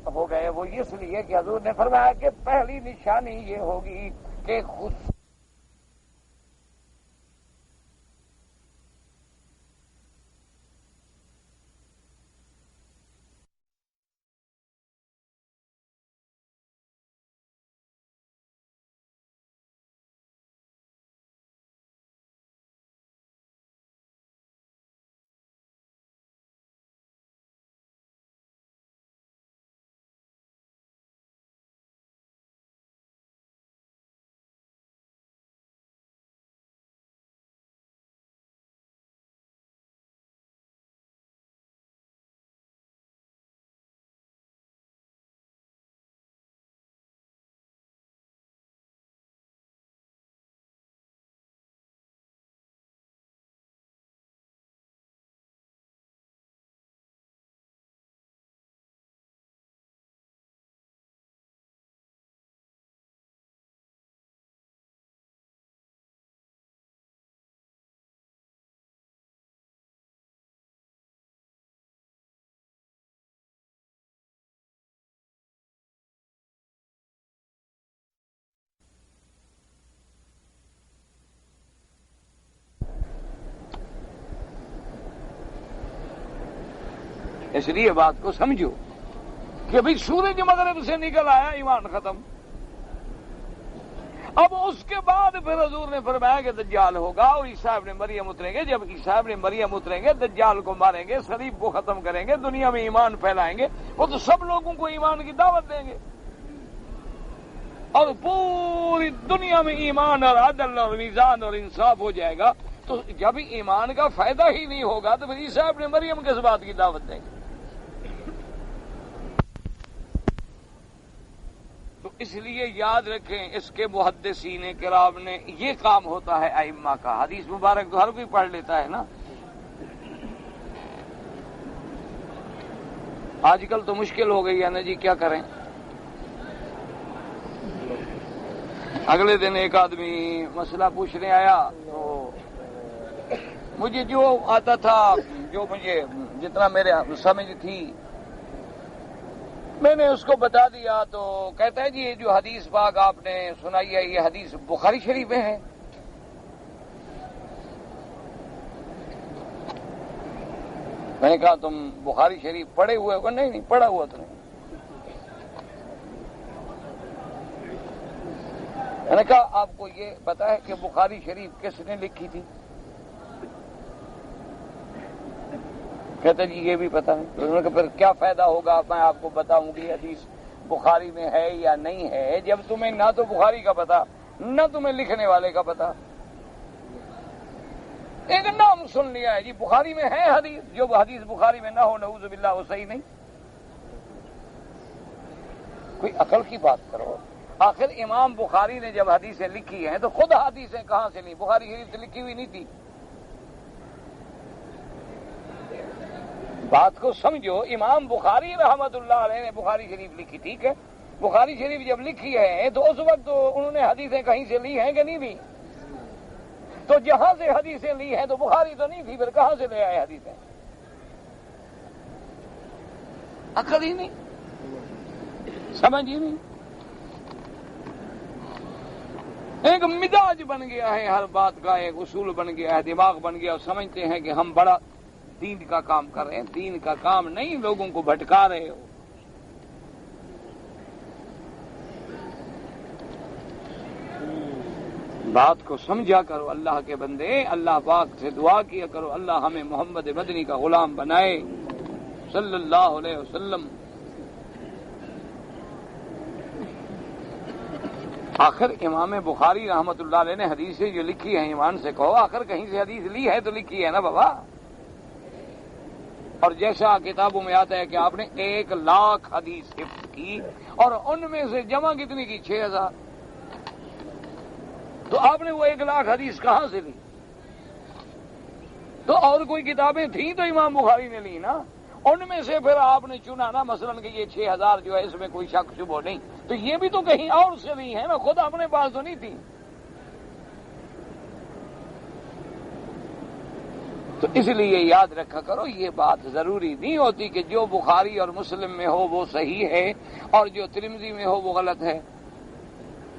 ہو گئے۔ وہ اس لیے کہ حضور نے فرمایا کہ پہلی نشانی یہ ہوگی کہ خود اس لیے بات کو سمجھو کہ بھئی سورج مغرب سے نکل آیا، ایمان ختم۔ اب اس کے بعد پھر حضور نے فرمایا کہ دجال ہوگا اور عیسیٰ ابن مریم اتریں گے۔ جب عیسیٰ ابن مریم اتریں گے دجال کو ماریں گے، صلیب کو ختم کریں گے، دنیا میں ایمان پھیلائیں گے، وہ تو سب لوگوں کو ایمان کی دعوت دیں گے اور پوری دنیا میں ایمان اور عدل اور میزان اور انصاف ہو جائے گا۔ تو جب ایمان کا فائدہ ہی نہیں ہوگا تو پھر عیسیٰ ابن مریم کس بات کی دعوت دیں گے؟ تو اس لیے یاد رکھیں، اس کے محدثین کرام نے یہ کام ہوتا ہے ائمہ کا۔ حدیث مبارک تو ہر کوئی پڑھ لیتا ہے نا۔ آج کل تو مشکل ہو گئی ہے نا جی، کیا کریں؟ اگلے دن ایک آدمی مسئلہ پوچھنے آیا تو مجھے جو آتا تھا، جو مجھے جتنا میرے سمجھ تھی میں نے اس کو بتا دیا، تو کہتا ہے جی یہ جو حدیث پاک آپ نے سنائی ہے یہ حدیث بخاری شریف میں ہے۔ میں نے کہا تم بخاری شریف پڑھے ہوئے ہو؟ نہیں پڑھا ہوا تو نہیں۔ میں نے کہا آپ کو یہ پتا ہے کہ بخاری شریف کس نے لکھی تھی؟ کہتے جی یہ بھی پتا ہے۔ تو انہوں نے کہا پھر کیا فائدہ ہوگا میں آپ کو بتاؤں گی حدیث بخاری میں ہے یا نہیں ہے، جب تمہیں نہ تو بخاری کا پتا نہ تمہیں لکھنے والے کا پتا۔ ایک نام سن لیا ہے جی بخاری میں ہے حدیث، جو حدیث بخاری میں نہ ہو نعوذ باللہ وہ صحیح نہیں۔ کوئی عقل کی بات کرو۔ آخر امام بخاری نے جب حدیثیں لکھی ہیں تو خود حدیثیں کہاں سے لی؟ بخاری شریف سے لکھی ہوئی نہیں تھی۔ بات کو سمجھو، امام بخاری رحمت اللہ علیہ نے بخاری شریف لکھی، ٹھیک ہے، بخاری شریف جب لکھی ہے تو اس وقت انہوں نے حدیثیں کہیں سے لی ہیں کہ نہیں لی؟ تو جہاں سے حدیثیں لی ہیں تو بخاری تو نہیں تھی، پھر کہاں سے لے آئے حدیثیں؟ عقل ہی نہیں، سمجھ ہی نہیں۔ ایک مزاج بن گیا ہے ہر بات کا، ایک اصول بن گیا ہے، دماغ بن گیا اور سمجھتے ہیں کہ ہم بڑا دین کا کام کر رہے ہیں۔ دین کا کام نہیں، لوگوں کو بھٹکا رہے ہو۔ بات کو سمجھا کرو اللہ کے بندے، اللہ پاک سے دعا کیا کرو اللہ ہمیں محمد مدنی کا غلام بنائے صلی اللہ علیہ وسلم۔ آخر امام بخاری رحمت اللہ علیہ نے حدیثیں جو لکھی ہیں ایمان سے کہو، آخر کہیں سے حدیث لی ہے تو لکھی ہے نا بابا. اور جیسا کتابوں میں آتا ہے کہ آپ نے 1,00,000 حدیث حفظ کی اور ان میں سے جمع کتنی کی؟ 6,000. تو آپ نے وہ 1,00,000 حدیث کہاں سے لی؟ تو اور کوئی کتابیں تھیں تو امام بخاری نے لی نا، ان میں سے پھر آپ نے چنا نا، مثلا کہ یہ 6,000 جو ہے اس میں کوئی شک شبہ نہیں، تو یہ بھی تو کہیں اور سے لی ہے نا، خود اپنے پاس تو نہیں تھی. تو اس لیے یاد رکھا کرو، یہ بات ضروری نہیں ہوتی کہ جو بخاری اور مسلم میں ہو وہ صحیح ہے اور جو ترمذی میں ہو وہ غلط ہے،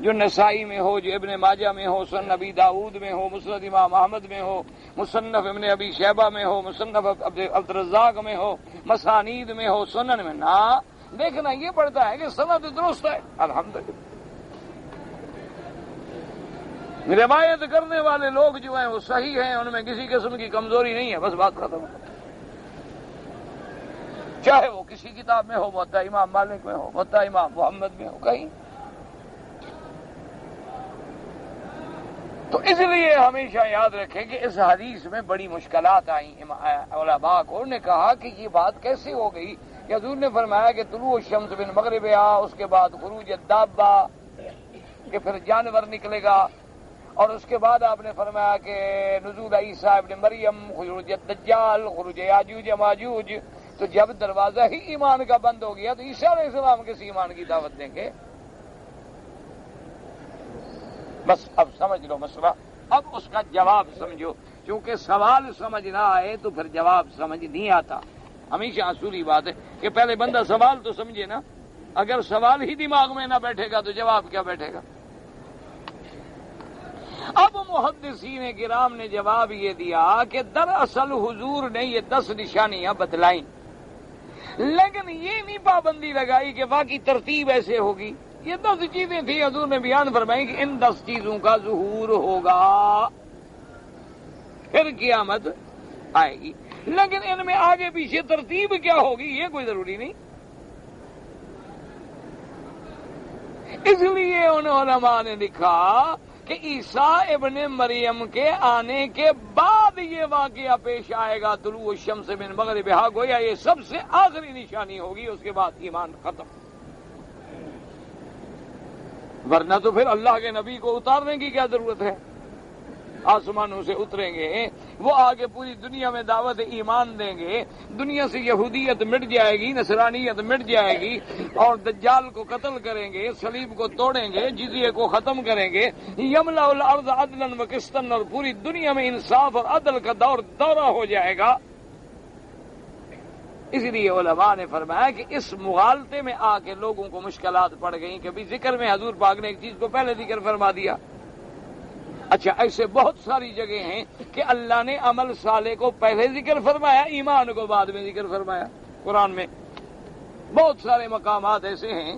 جو نسائی میں ہو، جو ابن ماجہ میں ہو، سنن ابی داؤد میں ہو، مسند امام احمد میں ہو، مصنف ابن ابی شیبہ میں ہو، مصنف عبدالرزاق میں ہو، مسانید میں ہو، سنن میں نہ دیکھنا یہ پڑتا ہے کہ سند درست ہے. الحمدللہ روایت کرنے والے لوگ جو ہیں وہ صحیح ہیں، ان میں کسی قسم کی کمزوری نہیں ہے، بس بات ختم ہے. چاہے وہ کسی کتاب میں ہو، موطا امام مالک میں ہو، موطا امام محمد میں ہو، کہیں. تو اس لیے ہمیشہ یاد رکھیں کہ اس حدیث میں بڑی مشکلات آئیں. علماء کو نے کہا کہ یہ بات کیسے ہو گئی کہ حضور نے فرمایا کہ طلوع الشمس من مغربہا، اس کے بعد خروج الدابہ کہ پھر جانور نکلے گا، اور اس کے بعد آپ نے فرمایا کہ نزول عیسیٰ ابن مریم، خروج الدجال، خروج یاجوج ماجوج. تو جب دروازہ ہی ایمان کا بند ہو گیا تو عیسیٰ علیہ السلام کس ایمان کی دعوت دیں گے؟ بس اب سمجھ لو مسئلہ، اب اس کا جواب سمجھو، کیونکہ سوال سمجھ نہ آئے تو پھر جواب سمجھ نہیں آتا. ہمیشہ اصولی بات ہے کہ پہلے بندہ سوال تو سمجھے نا، اگر سوال ہی دماغ میں نہ بیٹھے گا تو جواب کیا بیٹھے گا؟ اب محدثین کرام نے جواب یہ دیا کہ دراصل حضور نے یہ 10 نشانیاں بتلائیں، لیکن یہ نہیں پابندی لگائی کہ باقی ترتیب ایسے ہوگی. یہ 10 چیزیں تھیں، حضور نے بیان فرمائی کہ ان 10 چیزوں کا ظہور ہوگا، پھر قیامت آئے گی، لیکن ان میں آگے پیچھے ترتیب کیا ہوگی یہ کوئی ضروری نہیں. اس لیے ان علماء نے لکھا کہ عیسیٰ ابن مریم کے آنے کے بعد یہ واقعہ پیش آئے گا، طلوع الشمس من مغربہا، گویا یہ سب سے آخری نشانی ہوگی، اس کے بعد ایمان ختم. ورنہ تو پھر اللہ کے نبی کو اتارنے کی کیا ضرورت ہے؟ آسمانوں سے اتریں گے، وہ آگے پوری دنیا میں دعوت ایمان دیں گے، دنیا سے یہودیت مٹ جائے گی، نصرانیت مٹ جائے گی، اور دجال کو قتل کریں گے، صلیب کو توڑیں گے، جزیے کو ختم کریں گے، یملأ الارض عدلا وقسطا، اور پوری دنیا میں انصاف اور عدل کا دورہ ہو جائے گا. اس لیے علماء نے فرمایا کہ اس مغالطے میں آ کے لوگوں کو مشکلات پڑ گئیں کہ بھی ذکر میں حضور پاک نے ایک چیز کو پہلے ذکر فرما دیا. اچھا، ایسے بہت ساری جگہ ہیں کہ اللہ نے عمل صالح کو پہلے ذکر فرمایا، ایمان کو بعد میں ذکر فرمایا. قرآن میں بہت سارے مقامات ایسے ہیں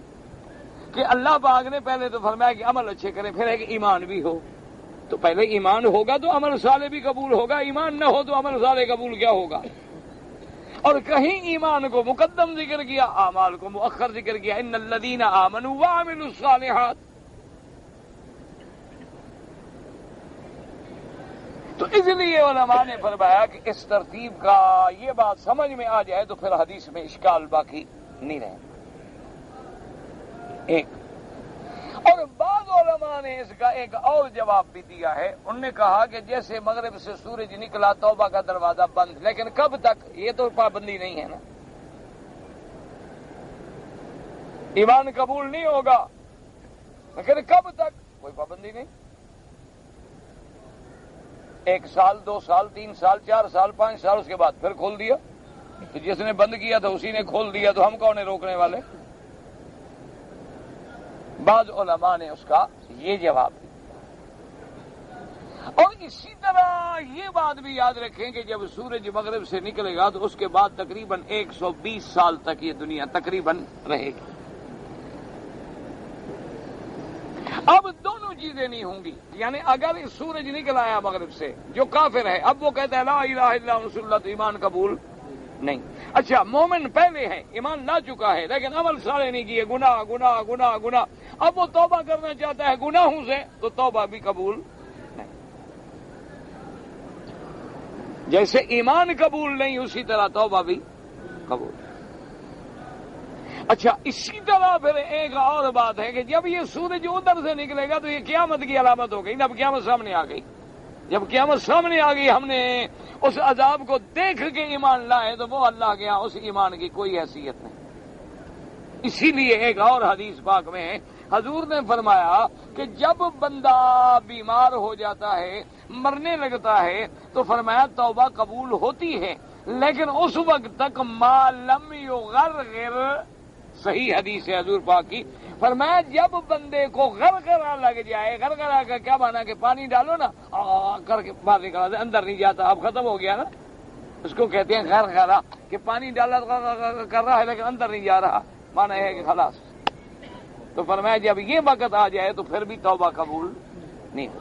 کہ اللہ پاک نے پہلے تو فرمایا کہ عمل اچھے کریں، پھر ہے کہ ایمان بھی ہو. تو پہلے ایمان ہوگا تو عمل صالح بھی قبول ہوگا، ایمان نہ ہو تو عمل صالح قبول کیا ہوگا؟ اور کہیں ایمان کو مقدم ذکر کیا، اعمال کو مؤخر ذکر کیا. ان الذین آمنوا وعملوا الصالحات. تو اس لیے علماء نے فرمایا کہ اس ترتیب کا یہ بات سمجھ میں آ جائے تو پھر حدیث میں اشکال باقی نہیں رہے. ایک اور بعض علماء نے اس کا ایک اور جواب بھی دیا ہے. انہوں نے کہا کہ جیسے مغرب سے سورج نکلا توبہ کا دروازہ بند، لیکن کب تک؟ یہ تو پابندی نہیں ہے نا، ایمان قبول نہیں ہوگا، لیکن کب تک؟ کوئی پابندی نہیں. 1 سال، 2 سال، 3 سال، 4 سال، 5 سال، اس کے بعد پھر کھول دیا. تو جس نے بند کیا تھا اسی نے کھول دیا، تو ہم کون ہیں روکنے والے؟ بعض علماء نے اس کا یہ جواب دیا. اور اسی طرح یہ بات بھی یاد رکھیں کہ جب سورج مغرب سے نکلے گا تو اس کے بعد تقریباً 120 سال تک یہ دنیا تقریباً رہے گی. اب دونوں چیزیں نہیں ہوں گی، یعنی اگر سورج نکل آیا مغرب سے، جو کافر ہے اب وہ کہتا ہے لا الہ الا اللہ رسول اللہ، تو ایمان قبول نہیں. اچھا مومن پہلے ہے، ایمان لا چکا ہے لیکن عمل سارے نہیں کیے، گناہ گناہ گناہ گناہ، اب وہ توبہ کرنا چاہتا ہے گناہوں سے تو توبہ بھی قبول نہیں۔ جیسے ایمان قبول نہیں اسی طرح توبہ بھی قبول۔ اچھا اسی طرح پھر ایک اور بات ہے کہ جب یہ سورج ادھر سے نکلے گا تو یہ قیامت کی علامت ہو گئی نا، اب قیامت سامنے آ گئی۔ جب قیامت سامنے آ گئی، ہم نے اس عذاب کو دیکھ کے ایمان لائے تو وہ اللہ کے یہاں اس ایمان کی کوئی حیثیت نہیں۔ اسی لیے ایک اور حدیث پاک میں حضور نے فرمایا کہ جب بندہ بیمار ہو جاتا ہے، مرنے لگتا ہے، تو فرمایا توبہ قبول ہوتی ہے لیکن اس وقت تک ما لم یغرغر، صحیح حدیث ہے حضور پاک کی، فرمایا جب بندے کو غرغرہ لگ جائے، غرغرہ کا کیا مانا کہ پانی ڈالو نا کر کے باہر نکالا دے، اندر نہیں جاتا، اب ختم ہو گیا نا، اس کو کہتے ہیں غرغرہ، کہ پانی ڈالا کر رہا ہے لیکن اندر نہیں جا رہا، مانا ہے کہ خلاص۔ تو فرمایا جب یہ وقت آ جائے تو پھر بھی توبہ قبول نہیں ہو۔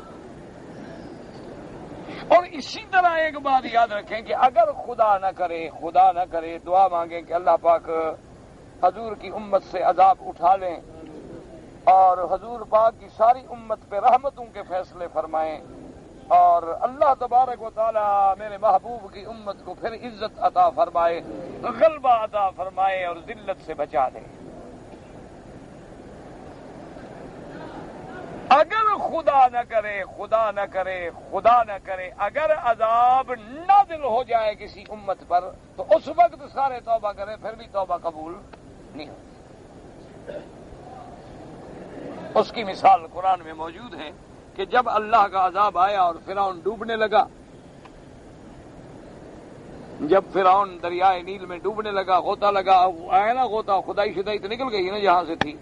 اور اسی طرح ایک بات یاد رکھیں کہ اگر خدا نہ کرے دعا مانگیں کہ اللہ پاک حضور کی امت سے عذاب اٹھا لیں اور حضور پاک کی ساری امت پہ رحمتوں کے فیصلے فرمائیں، اور اللہ تبارک و تعالی میرے محبوب کی امت کو پھر عزت عطا فرمائے، غلبہ عطا فرمائے اور ذلت سے بچا دے۔ اگر خدا نہ کرے اگر عذاب نازل ہو جائے کسی امت پر تو اس وقت سارے توبہ کریں پھر بھی توبہ قبول نہیں ہوتی۔ اس کی مثال قرآن میں موجود ہے کہ جب اللہ کا عذاب آیا اور فرعون ڈوبنے لگا، جب فرعون دریائے نیل میں ڈوبنے لگا، غوطہ لگا، آیا نا غوطہ، خدائی شدائی تو نکل گئی نا جہاں سے تھی،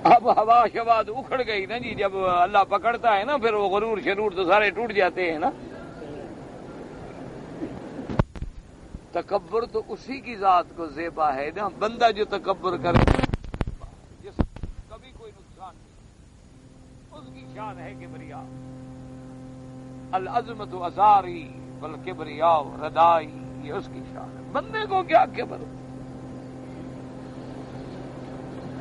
اب ہوا شواد اکھڑ گئی نا جی، جب اللہ پکڑتا ہے نا پھر وہ غرور شرور تو سارے ٹوٹ جاتے ہیں نا۔ تکبر تو اسی کی ذات کو زیبا ہے نا، بندہ جو تکبر کرے جس کبھی کوئی نقصان نہیں، اس کی شان ہے کبریا، العظمت ازاری والکبریاء ردائی، یہ اس کی شان ہے، بندے کو کیا کبر۔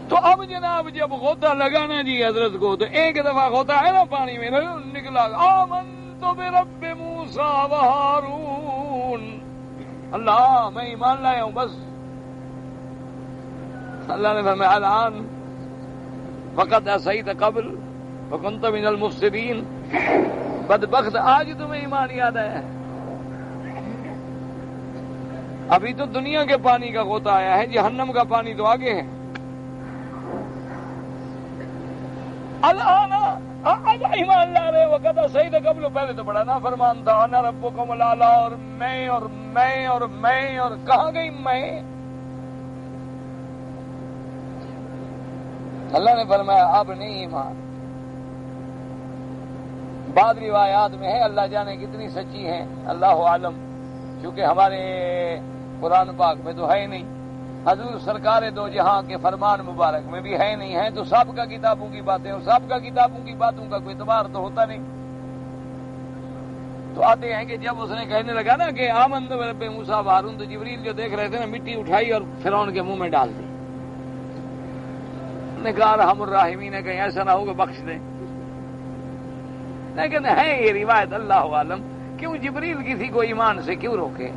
تو اب جناب جب غوطہ لگانا جی حضرت کو، تو ایک دفعہ غوطہ ہے نا پانی میں نکلا، آمنت برب موسیٰ و ہارون، اللہ میں ایمان لایا ہوں بس۔ اللہ نے فرمایا الآن وقد عصیت قبل وکنت من المفسدین، بدبخت آج تمہیں ایمان یاد آیا ہے، ابھی تو دنیا کے پانی کا غوطہ آیا ہے، جہنم کا پانی تو آگے ہے۔ الآن اب ایمان لا رہے وقت صحیح تھا قبل، پہلے تو بڑا نافرمان تھا، انا ربکم الاعلی، اور میں اور میں اور میں، اور کہاں گئی میں؟ اللہ نے فرمایا اب نہیں ایمان۔ بعض روایات میں ہے، اللہ جانے کتنی سچی ہیں، اللہ عالم، کیونکہ ہمارے قرآن پاک میں تو ہے نہیں، حضور سرکار دو جہاں کے فرمان مبارک میں بھی ہے نہیں ہے، تو سابقہ کتابوں کی باتیں، اور سابقہ کتابوں کی باتوں کا کوئی اعتبار تو ہوتا نہیں۔ تو آتے ہیں کہ جب اس نے کہنے لگا نا کہ آمنت برب موسیٰ و ہارون، تو جبریل جو دیکھ رہے تھے نا مٹی اٹھائی اور فرعون کے منہ میں ڈال دی، نے کہا ارحم الراحمین، نے کہیں ایسا نہ ہو کہ بخش دیں، لیکن ہے یہ روایت اللہ عالم، کیوں جبریل کسی کو ایمان سے کیوں روکے؟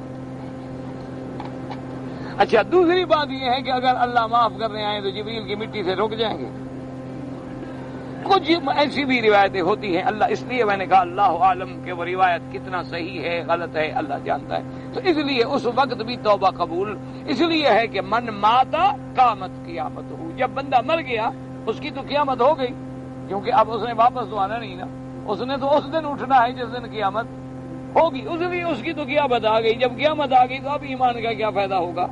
اچھا دوسری بات یہ ہے کہ اگر اللہ معاف کرنے آئے تو جبریل کی مٹی سے رک جائیں گے؟ کچھ ایسی بھی روایتیں ہوتی ہیں، اللہ، اس لیے میں نے کہا اللہ عالم کہ وہ روایت کتنا صحیح ہے غلط ہے اللہ جانتا ہے، تو اس لیے اس وقت بھی توبہ قبول اس لیے ہے کہ من ماتا قامت قیامت ہو، جب بندہ مر گیا اس کی تو قیامت ہو گئی، کیونکہ اب اس نے واپس تو آنا نہیں نا، اس نے تو اس دن اٹھنا ہے جس دن قیامت ہوگی، اس لیے اس کی تو قیامت آ گئی، جب قیامت آ گئی تو اب ایمان کا کیا فائدہ ہوگا؟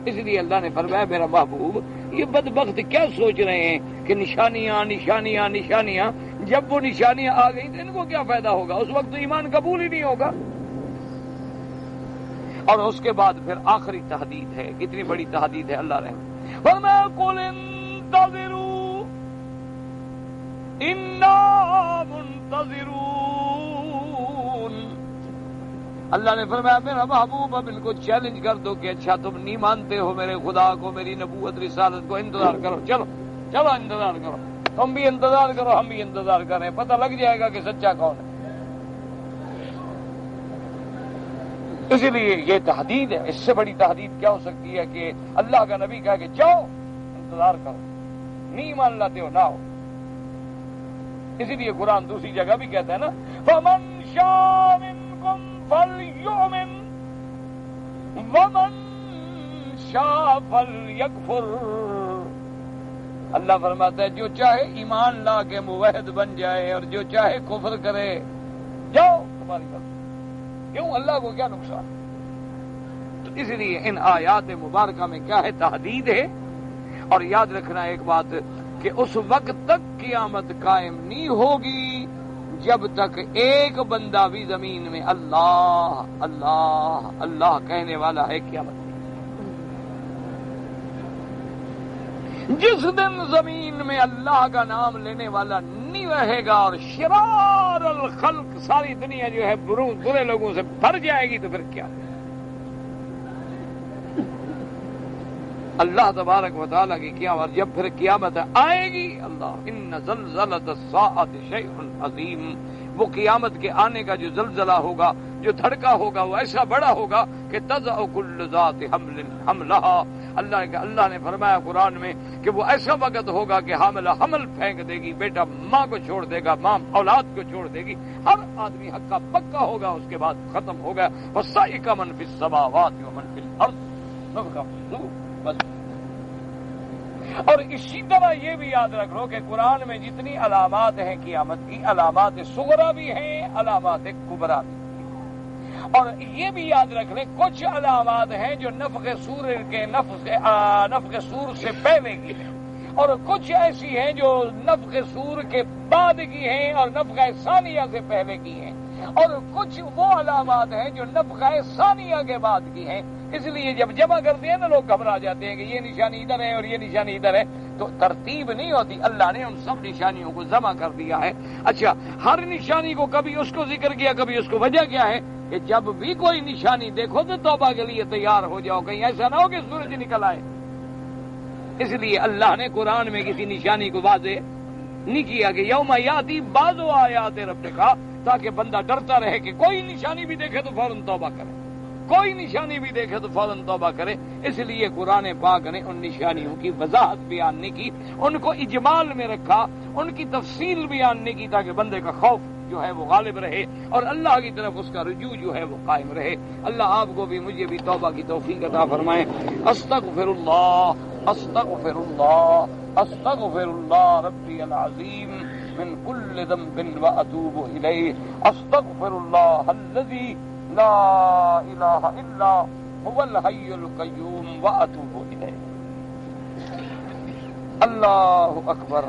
اس لیے اللہ نے فرمایا میرا محبوب یہ بدبخت کیا سوچ رہے ہیں کہ نشانیاں نشانیاں نشانیاں، جب وہ نشانیاں آ گئی تو ان کو کیا فائدہ ہوگا؟ اس وقت تو ایمان قبول ہی نہیں ہوگا۔ اور اس کے بعد پھر آخری تحدید ہے، کتنی بڑی تحدید ہے اللہ رحم، فرمایا قل انتظروا انا منتظرون، اللہ نے فرمایا میرا محبوب اب ان کو چیلنج کر دو کہ اچھا تم نہیں مانتے ہو میرے خدا کو، میری نبوت رسالت کو، انتظار کرو، چلو چلو انتظار کرو، تم بھی انتظار کرو ہم بھی انتظار کریں، پتہ لگ جائے گا کہ سچا کون ہے۔ اس لیے یہ تحدید ہے، اس سے بڑی تحدید کیا ہو سکتی ہے کہ اللہ کا نبی کہا کہ جاؤ انتظار کرو، نہیں مان لاتے ہو نہ ہو۔ اسی لیے قرآن دوسری جگہ بھی کہتا ہے نا فَمَنْ شَاءَ مِنْكُمْ فَلْيُؤْمِنْ وَمَنْ شَاءَ فَلْيَكْفُرْ۔ اللہ فرماتا ہے جو چاہے ایمان لا کے موحد بن جائے اور جو چاہے کفر کرے، جاؤ تمہاری بات، کیوں اللہ کو کیا نقصان؟ تو اس لیے ان آیات مبارکہ میں کیا ہے؟ تحدید ہے۔ اور یاد رکھنا ایک بات کہ اس وقت تک قیامت قائم نہیں ہوگی جب تک ایک بندہ بھی زمین میں اللہ اللہ اللہ کہنے والا ہے قیامت میں۔ جس دن زمین میں اللہ کا نام لینے والا نہیں رہے گا اور شرار الخلق ساری دنیا جو ہے برے لوگوں سے بھر جائے گی تو پھر کیا؟ اللہ تبارک و تعالیٰ کی قیامت جب پھر قیامت آئے گی، اللہ ان زلزلۃ الساعۃ شیء عظیم، وہ قیامت کے آنے کا جو زلزلہ ہوگا، جو دھڑکا ہوگا، وہ ایسا بڑا ہوگا کہ تضع کل ذات حمل حملھا۔ اللہ نے فرمایا قرآن میں کہ وہ ایسا وقت ہوگا کہ حاملہ حمل پھینک دے گی، بیٹا ماں کو چھوڑ دے گا، ماں اولاد کو چھوڑ دے گی، ہر آدمی ہکا پکا ہوگا، اس کے بعد ختم ہو گیا۔ وَصَائِقَ مَن فِي السَّمَاوَاتِ وَمَن فِي الْأَرْضِ۔ بس۔ اور اسی طرح یہ بھی یاد رکھ لو کہ قرآن میں جتنی علامات ہیں قیامت کی، علامات صغرا بھی ہیں، علامات کبریٰ بھی ہیں۔ اور یہ بھی یاد رکھ لیں کچھ علامات ہیں جو نفخ سور سے پہلے کی ہیں، اور کچھ ایسی ہیں جو نفخ سور کے بعد کی ہیں اور نفخ ثانیہ سے پہلے کی ہیں، اور کچھ وہ علامات ہیں جو نفخ ثانیہ کے بعد کی ہیں۔ اس لیے جب جمع کرتے ہیں نا لوگ گھبرا جاتے ہیں کہ یہ نشانی ادھر ہے اور یہ نشانی ادھر ہے، تو ترتیب نہیں ہوتی، اللہ نے ان سب نشانیوں کو جمع کر دیا ہے۔ اچھا، ہر نشانی کو کبھی اس کو ذکر کیا، کبھی اس کو، وجہ کیا ہے کہ جب بھی کوئی نشانی دیکھو تو توبہ کے لیے تیار ہو جاؤ، کہیں ایسا نہ ہو کہ سورج نکل آئے۔ اس لیے اللہ نے قرآن میں کسی نشانی کو واضح نہیں کیا کہ یوم یاتی بعض آیات ربک، تاکہ بندہ ڈرتا رہے کہ کوئی نشانی بھی دیکھے تو فوراً توبہ کرے، کوئی نشانی بھی دیکھے تو فوراً توبہ کرے۔ اس لیے قرآن پاک نے ان نشانیوں کی وضاحت بیان نہیں کی، ان کو اجمال میں رکھا، ان کی تفصیل بیان نہیں کی، تاکہ بندے کا خوف جو ہے وہ غالب رہے اور اللہ کی طرف اس کا رجوع جو ہے وہ قائم رہے۔ اللہ آپ کو بھی مجھے بھی توبہ کی توفیق عطا فرمائے۔ استغفر اللہ استغفر اللہ استغفر اللہ ربی العظیم من كل ذنب واتوب الیہ، استغفر اللہ الذی لا الہ الا هو الحی القیوم واتوب الیہ۔ اللہ اکبر۔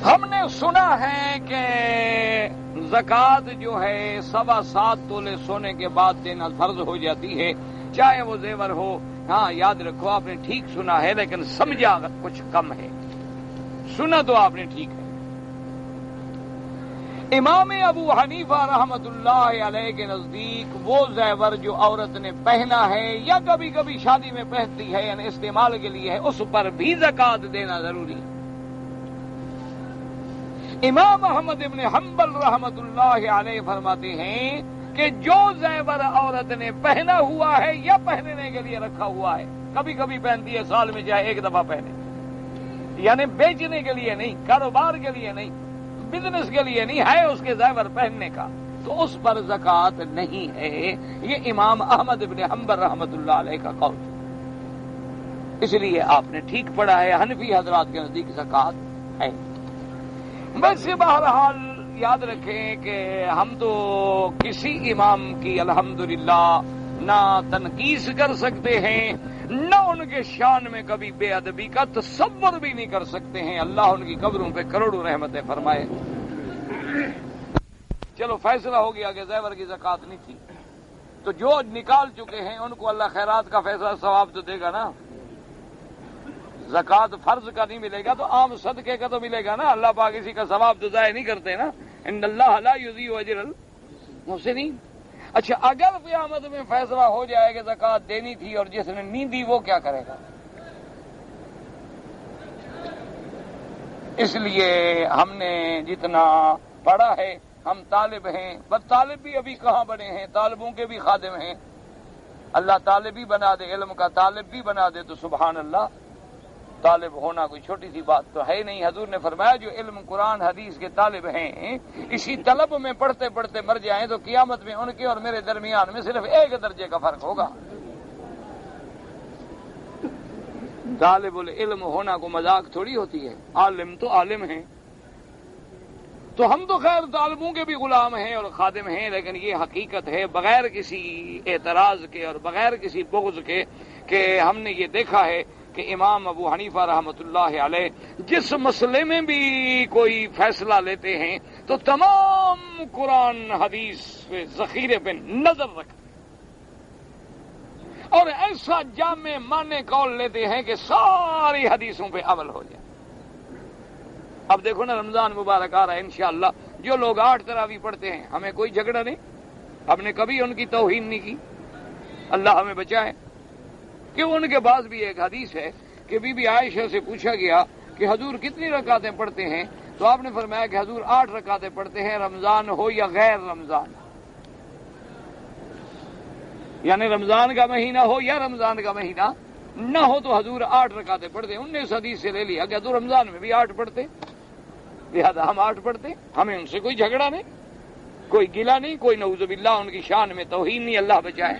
ہم نے سنا ہے کہ زکوٰۃ جو ہے 7.25 تولے سونے کے بعد دینا فرض ہو جاتی ہے، چاہے وہ زیور ہو۔ ہاں یاد رکھو آپ نے ٹھیک سنا ہے، لیکن سمجھا کچھ کم ہے، سنا تو آپ نے ٹھیک ہے۔ امام ابو حنیفہ رحمت اللہ علیہ کے نزدیک وہ زیور جو عورت نے پہنا ہے یا کبھی کبھی شادی میں پہنتی ہے یعنی استعمال کے لیے ہے، اس پر بھی زکوٰۃ دینا ضروری ہے۔ امام احمد ابن حنبل رحمت اللہ علیہ فرماتے ہیں کہ جو زیور عورت نے پہنا ہوا ہے یا پہننے کے لیے رکھا ہوا ہے، کبھی کبھی پہنتی ہے سال میں چاہے ایک دفعہ پہنے، یعنی بیچنے کے لیے نہیں، کاروبار کے لیے نہیں، بزنس کے لیے نہیں، ہے اس کے زیور پہننے کا، تو اس پر زکوٰۃ نہیں ہے۔ یہ امام احمد ابن حنبل رحمت اللہ علیہ کا قول، اس لیے آپ نے ٹھیک پڑھا ہے، حنفی حضرات کے نزدیک زکوٰۃ ہے۔ ویسے بہرحال یاد رکھیں کہ ہم تو کسی امام کی الحمدللہ نہ تنقیص کر سکتے ہیں، نہ ان کے شان میں کبھی بے ادبی کا تصور بھی نہیں کر سکتے ہیں۔ اللہ ان کی قبروں پہ کروڑوں رحمتیں فرمائے۔ چلو فیصلہ ہو گیا کہ زیور کی زکوٰۃ نہیں تھی، تو جو نکال چکے ہیں ان کو اللہ خیرات کا فیصلہ ثواب تو دے گا نا۔ زکوٰۃ فرض کا نہیں ملے گا تو عام صدقے کا تو ملے گا نا. اللہ پاک کسی کا ثواب تو ضائع نہیں کرتے نا. ان اللہ لا یضیع اجر المحسنین. اچھا اگر قیامت میں فیصلہ ہو جائے کہ زکوٰۃ دینی تھی اور جس نے نہیں دی وہ کیا کرے گا؟ اس لیے ہم نے جتنا پڑھا ہے، ہم طالب ہیں، بس طالب بھی ابھی کہاں بنے ہیں، طالبوں کے بھی خادم ہیں. اللہ طالب بھی بنا دے، علم کا طالب بھی بنا دے تو سبحان اللہ. طالب ہونا کوئی چھوٹی سی بات تو ہے نہیں. حضور نے فرمایا جو علم قرآن حدیث کے طالب ہیں اسی طلب میں پڑھتے پڑھتے مر جائیں تو قیامت میں ان کے اور میرے درمیان میں صرف ایک درجے کا فرق ہوگا. طالب العلم ہونا کو مذاق تھوڑی ہوتی ہے. عالم تو عالم ہیں. تو ہم تو خیر طالبوں کے بھی غلام ہیں اور خادم ہیں، لیکن یہ حقیقت ہے بغیر کسی اعتراض کے اور بغیر کسی بغض کے کہ ہم نے یہ دیکھا ہے کہ امام ابو حنیفہ رحمۃ اللہ علیہ جس مسئلے میں بھی کوئی فیصلہ لیتے ہیں تو تمام قرآن حدیث پہ ذخیرے پہ نظر رکھتے اور ایسا جامع معنی قول لیتے ہیں کہ ساری حدیثوں پہ عمل ہو جائے. اب دیکھو نا رمضان مبارک آ رہا ہے انشاءاللہ. جو لوگ 8 تراویح پڑھتے ہیں ہمیں کوئی جھگڑا نہیں، ہم نے کبھی ان کی توہین نہیں کی. اللہ ہمیں بچائے کہ ان کے پاس بھی ایک حدیث ہے کہ بی بی عائشہ سے پوچھا گیا کہ حضور کتنی رکعتیں پڑھتے ہیں تو آپ نے فرمایا کہ حضور 8 رکعتیں پڑھتے ہیں، رمضان ہو یا غیر رمضان، یعنی رمضان کا مہینہ ہو یا رمضان کا مہینہ نہ ہو تو حضور 8 رکعتیں پڑھتے ہیں. انہوں نے اس حدیث سے لے لیا کہ حضور رمضان میں بھی 8 پڑھتے، لہذا ہم 8 پڑھتے. ہمیں ان سے کوئی جھگڑا نہیں، کوئی گلہ نہیں، کوئی نعوذ باللہ ان کی شان میں توہین نہیں، اللہ بچائے.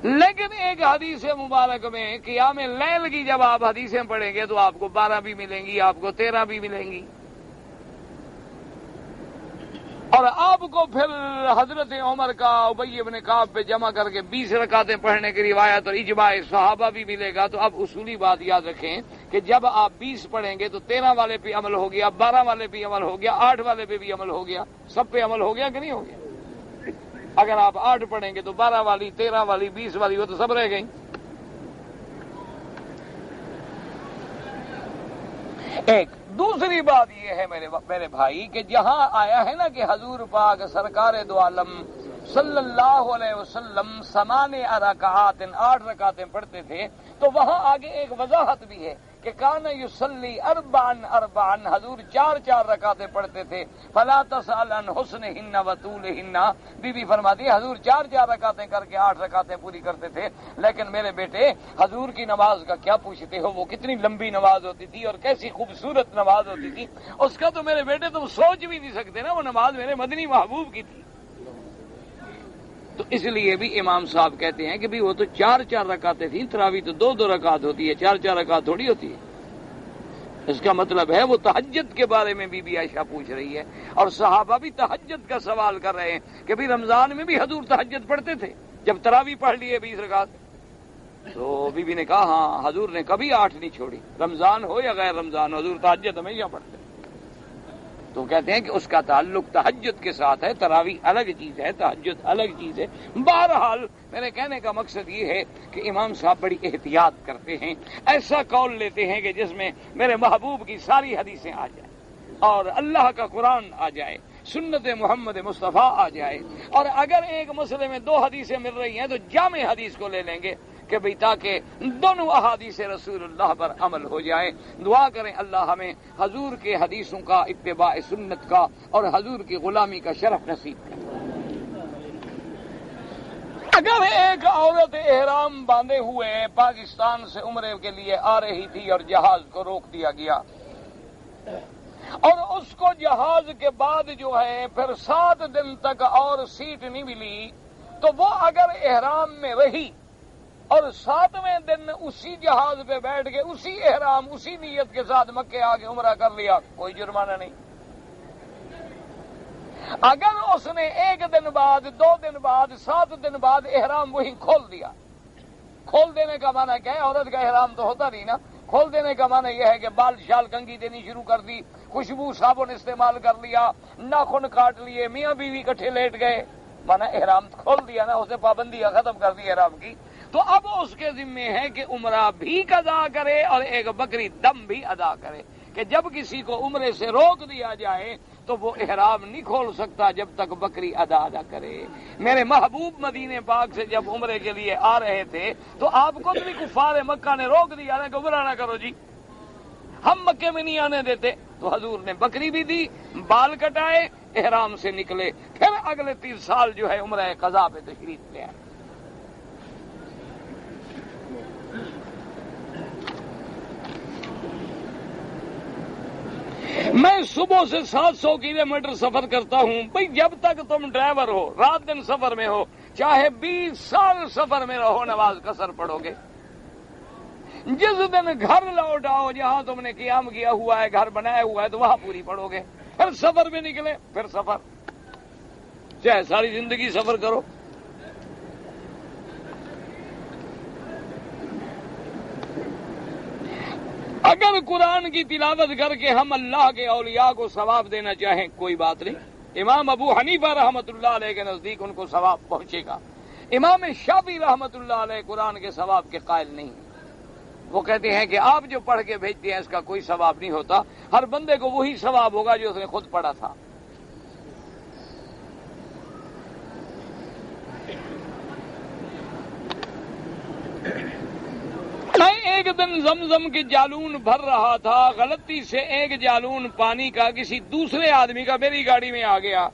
لیکن ایک حدیث مبارک میں قیام اللیل کی جب آپ حدیثیں پڑھیں گے تو آپ کو 12 بھی ملیں گی، آپ کو 13 بھی ملیں گی. اور آپ کو پھر حضرت عمر کا ابی ابن کعب پہ جمع کر کے 20 رکعتیں پڑھنے کی روایت اور اجماع صحابہ بھی ملے گا. تو اب اصولی بات یاد رکھیں کہ جب آپ 20 پڑھیں گے تو 13 والے پہ عمل ہو گیا، 12 والے پہ عمل ہو گیا، 8 والے پہ بھی عمل ہو گیا. سب پہ عمل ہو گیا کہ نہیں ہو گیا؟ اگر آپ 8 پڑھیں گے تو 12 والی، 13 والی، 20 والی وہ تو سب رہ گئی. ایک دوسری بات یہ ہے میرے بھائی کہ جہاں آیا ہے نا کہ حضور پاک سرکار دو عالم صلی اللہ علیہ وسلم 8 رکعات 8 رکعتیں پڑھتے تھے تو وہاں آگے ایک وضاحت بھی ہے کہ کان یصلی 4 حضور 4 رکعتیں پڑھتے تھے. فلا تسأل عن حسنہن وطولہن. بی بی فرماتی ہے حضور 4 رکعتیں کر کے 8 رکعتیں پوری کرتے تھے. لیکن میرے بیٹے حضور کی نماز کا کیا پوچھتے ہو، وہ کتنی لمبی نماز ہوتی تھی اور کیسی خوبصورت نماز ہوتی تھی، اس کا تو میرے بیٹے تم سوچ بھی نہیں سکتے نا. وہ نماز میرے مدنی محبوب کی تھی. تو اس لیے بھی امام صاحب کہتے ہیں کہ بھی وہ تو 4 رکعتیں تھیں، تراویح تو 2 رکعت ہوتی ہے، 4 رکعت تھوڑی ہوتی ہے. اس کا مطلب ہے وہ تہجد کے بارے میں بی بی عائشہ پوچھ رہی ہے اور صحابہ بھی تہجد کا سوال کر رہے ہیں کہ بھی رمضان میں بھی حضور تہجد پڑھتے تھے جب تراویح پڑھ لیے 20 رکعت. تو بی بی نے کہا ہاں حضور نے کبھی 8 نہیں چھوڑی، رمضان ہو یا غیر رمضان، حضور تہجد ہمیشہ پڑھتے. تو کہتے ہیں کہ اس کا تعلق تہجد کے ساتھ ہے، تراویح الگ چیز ہے، تہجد الگ چیز ہے. بہرحال میرے کہنے کا مقصد یہ ہے کہ امام صاحب بڑی احتیاط کرتے ہیں، ایسا قول لیتے ہیں کہ جس میں میرے محبوب کی ساری حدیثیں آ جائیں اور اللہ کا قرآن آ جائے، سنت محمد مصطفیٰ آ جائے. اور اگر ایک مسئلے میں 2 حدیثیں مل رہی ہیں تو جامع حدیث کو لے لیں گے کہ بھئی تاکہ دونوں احادیث رسول اللہ پر عمل ہو جائے. دعا کریں اللہ ہمیں حضور کے حدیثوں کا اتباع سنت کا اور حضور کی غلامی کا شرف نصیب کرے. اگر ایک عورت احرام باندھے ہوئے پاکستان سے عمرے کے لیے آ رہی تھی اور جہاز کو روک دیا گیا اور اس کو جہاز کے بعد جو ہے پھر 7 دن تک اور سیٹ نہیں ملی تو وہ اگر احرام میں رہی اور 7ویں دن اسی جہاز پہ بیٹھ کے اسی احرام اسی نیت کے ساتھ مکے آ کے عمرہ کر لیا، کوئی جرمانہ نہیں. اگر اس نے 1 دن بعد، 2 دن بعد، 7 دن بعد احرام وہی کھول دیا، کھول دینے کا معنی کیا ہے؟ عورت کا احرام تو ہوتا نہیں نا. کھول دینے کا معنی یہ ہے کہ بال شال کنگھی دینی شروع کر دی، خوشبو صابن استعمال کر لیا، ناخن کاٹ لیے، میاں بیوی کٹھے لیٹ گئے، معنی احرام کھول دیا نا، اسے پابندیاں ختم کر دی احرام کی. تو اب اس کے ذمے ہے کہ عمرہ بھی قضا کرے اور ایک بکری دم بھی ادا کرے، کہ جب کسی کو عمرے سے روک دیا جائے تو وہ احرام نہیں کھول سکتا جب تک بکری ادا نہ کرے۔ میرے محبوب مدینے پاک سے جب عمرے کے لیے آ رہے تھے تو آپ کو بھی کفار مکہ نے روک دیا نا کہ عمرہ نہ کرو جی، ہم مکے میں نہیں آنے دیتے، تو حضور نے بکری بھی دی، بال کٹائے، احرام سے نکلے، پھر اگلے 3 سال جو ہے عمرہ قضا پہ تشریف لے آئے۔ میں صبح سے 700 کلومیٹر سفر کرتا ہوں، بھئی جب تک تم ڈرائیور ہو، رات دن سفر میں ہو، چاہے 20 سال سفر میں رہو، نماز قصر پڑھو گے۔ جس دن گھر لوٹ آؤ، جہاں تم نے قیام کیا ہوا ہے، گھر بنایا ہوا ہے، تو وہاں پوری پڑھو گے۔ پھر سفر میں نکلے، پھر سفر، چاہے ساری زندگی سفر کرو۔ اگر قرآن کی تلاوت کر کے ہم اللہ کے اولیاء کو ثواب دینا چاہیں کوئی بات نہیں، امام ابو حنیفہ رحمۃ اللہ علیہ کے نزدیک ان کو ثواب پہنچے گا۔ امام شافعی رحمۃ اللہ علیہ قرآن کے ثواب کے قائل نہیں ہیں، وہ کہتے ہیں کہ آپ جو پڑھ کے بھیجتے ہیں اس کا کوئی ثواب نہیں ہوتا، ہر بندے کو وہی ثواب ہوگا جو اس نے خود پڑھا تھا۔ میں ایک دن زمزم کے جالون بھر رہا تھا، غلطی سے ایک جالون پانی کا کسی دوسرے آدمی کا میری گاڑی میں آ گیا،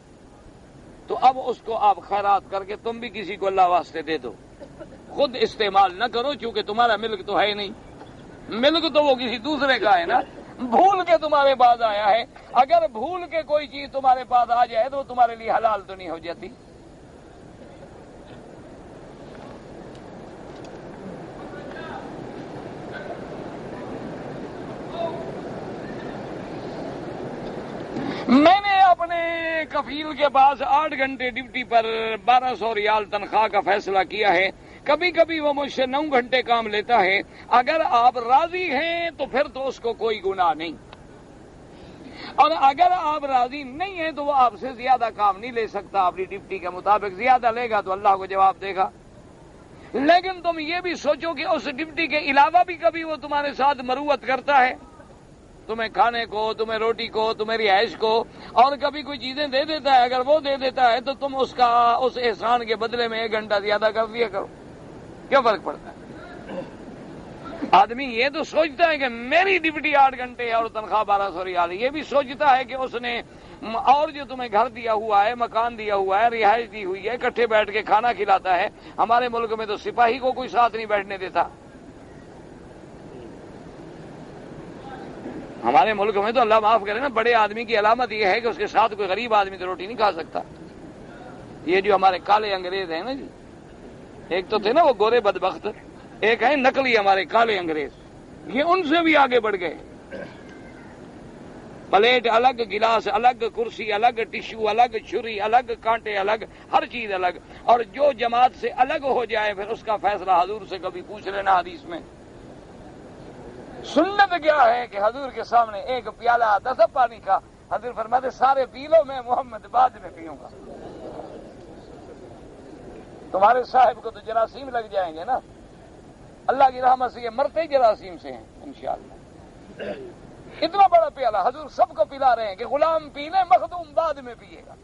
تو اب اس کو آپ خیرات کر کے تم بھی کسی کو اللہ واسطے دے دو، خود استعمال نہ کرو، چونکہ تمہارا ملک تو ہے نہیں، ملک تو وہ کسی دوسرے کا ہے نا، بھول کے تمہارے پاس آیا ہے۔ اگر بھول کے کوئی چیز تمہارے پاس آ جائے تو وہ تمہارے لیے حلال تو نہیں ہو جاتی۔ میں نے اپنے کفیل کے پاس 8 گھنٹے ڈیوٹی پر 1200 ریال تنخواہ کا فیصلہ کیا ہے، کبھی کبھی وہ مجھ سے 9 گھنٹے کام لیتا ہے۔ اگر آپ راضی ہیں تو پھر تو اس کو کوئی گناہ نہیں، اور اگر آپ راضی نہیں ہیں تو وہ آپ سے زیادہ کام نہیں لے سکتا، اپنی ڈیوٹی کے مطابق زیادہ لے گا تو اللہ کو جواب دے گا۔ لیکن تم یہ بھی سوچو کہ اس ڈیوٹی کے علاوہ بھی کبھی وہ تمہارے ساتھ مروت کرتا ہے، تمہیں کھانے کو، تمہیں روٹی کو، تمہیں رہائش کو، اور کبھی کوئی چیزیں دے دیتا ہے۔ اگر وہ دے دیتا ہے تو تم اس احسان کے بدلے میں 1 گھنٹہ زیادہ کر دیا کرو، کیا فرق پڑتا ہے؟ آدمی یہ تو سوچتا ہے کہ میری ڈیوٹی 8 گھنٹے ہے اور تنخواہ 1200 ریال، یہ بھی سوچتا ہے کہ اس نے اور جو تمہیں گھر دیا ہوا ہے، مکان دیا ہوا ہے، رہائش دی ہوئی ہے، اکٹھے بیٹھ کے کھانا کھلاتا ہے۔ ہمارے ملک میں تو سپاہی کو کوئی ساتھ نہیں بیٹھنے دیتا، ہمارے ملک میں تو اللہ معاف کرے نا، بڑے آدمی کی علامت یہ ہے کہ اس کے ساتھ کوئی غریب آدمی تو روٹی نہیں کھا سکتا۔ یہ جو ہمارے کالے انگریز ہیں نا جی، ایک تو تھے نا وہ گورے بدبخت، ایک ہے نقلی ہمارے کالے انگریز، یہ ان سے بھی آگے بڑھ گئے۔ پلیٹ الگ، گلاس الگ، کرسی الگ، ٹشو الگ، چھری الگ، کانٹے الگ، ہر چیز الگ، اور جو جماعت سے الگ ہو جائے پھر اس کا فیصلہ حضور سے کبھی پوچھ لینا حدیث میں۔ سنت کیا ہے کہ حضور کے سامنے ایک پیالہ آتا تھا پانی کا، حضور فرماتے سارے پی لو، میں محمد بعد میں پیوں گا۔ تمہارے صاحب کو تو جراثیم لگ جائیں گے نا، اللہ کی رحمت سے یہ مرتے ہی جراثیم سے ہیں انشاءاللہ۔ اتنا بڑا پیالہ حضور سب کو پلا رہے ہیں کہ غلام پی لے، مخدوم بعد میں پیے گا۔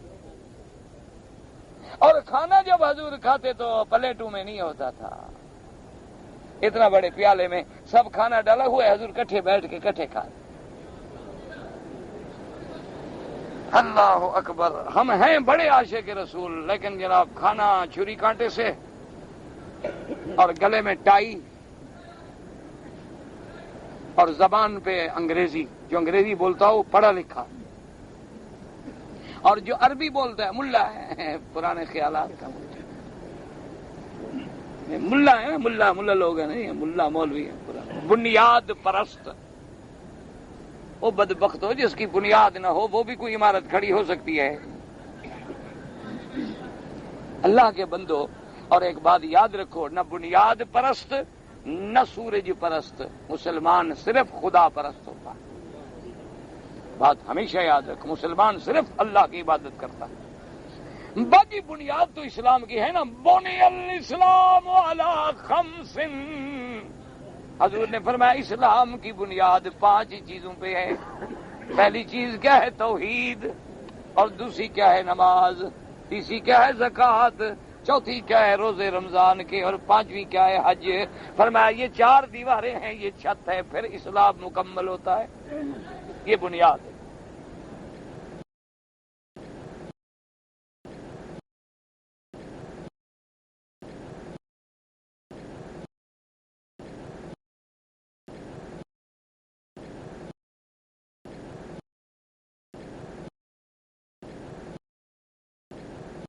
اور کھانا جب حضور کھاتے تو پلیٹوں میں نہیں ہوتا تھا، اتنا بڑے پیالے میں سب کھانا ڈالا ہوا ہے، حضور کٹھے بیٹھ کے کٹھے کھا۔ اللہ اکبر، ہم ہیں بڑے عاشق رسول، لیکن جناب کھانا چھری کانٹے سے، اور گلے میں ٹائی، اور زبان پہ انگریزی، جو انگریزی بولتا ہو پڑھا لکھا، اور جو عربی بولتا ہے ملا ہے، پرانے خیالات کا ملا ہے، ملا لوگ ہیں نہیں، ملا مولوی ہے، بنیاد پرست۔ وہ بدبخت ہو جس کی بنیاد نہ ہو، وہ بھی کوئی عمارت کھڑی ہو سکتی ہے۔ اللہ کے بندو، اور ایک بات یاد رکھو، نہ بنیاد پرست نہ سورج پرست، مسلمان صرف خدا پرست ہوتا ہے۔ بات ہمیشہ یاد رکھو، مسلمان صرف اللہ کی عبادت کرتا ہے۔ باقی بنیاد تو اسلام کی ہے نا، بنی الاسلام علی خمس، حضور نے فرمایا اسلام کی بنیاد 5 چیزوں پہ ہے۔ پہلی چیز کیا ہے؟ توحید، اور دوسری کیا ہے؟ نماز، تیسری کیا ہے؟ زکوٰۃ، چوتھی کیا ہے؟ روزے رمضان کے، اور 5ویں کیا ہے؟ حج۔ فرمایا یہ 4 دیواریں ہیں، یہ چھت ہے، پھر اسلام مکمل ہوتا ہے۔ یہ بنیاد ہے۔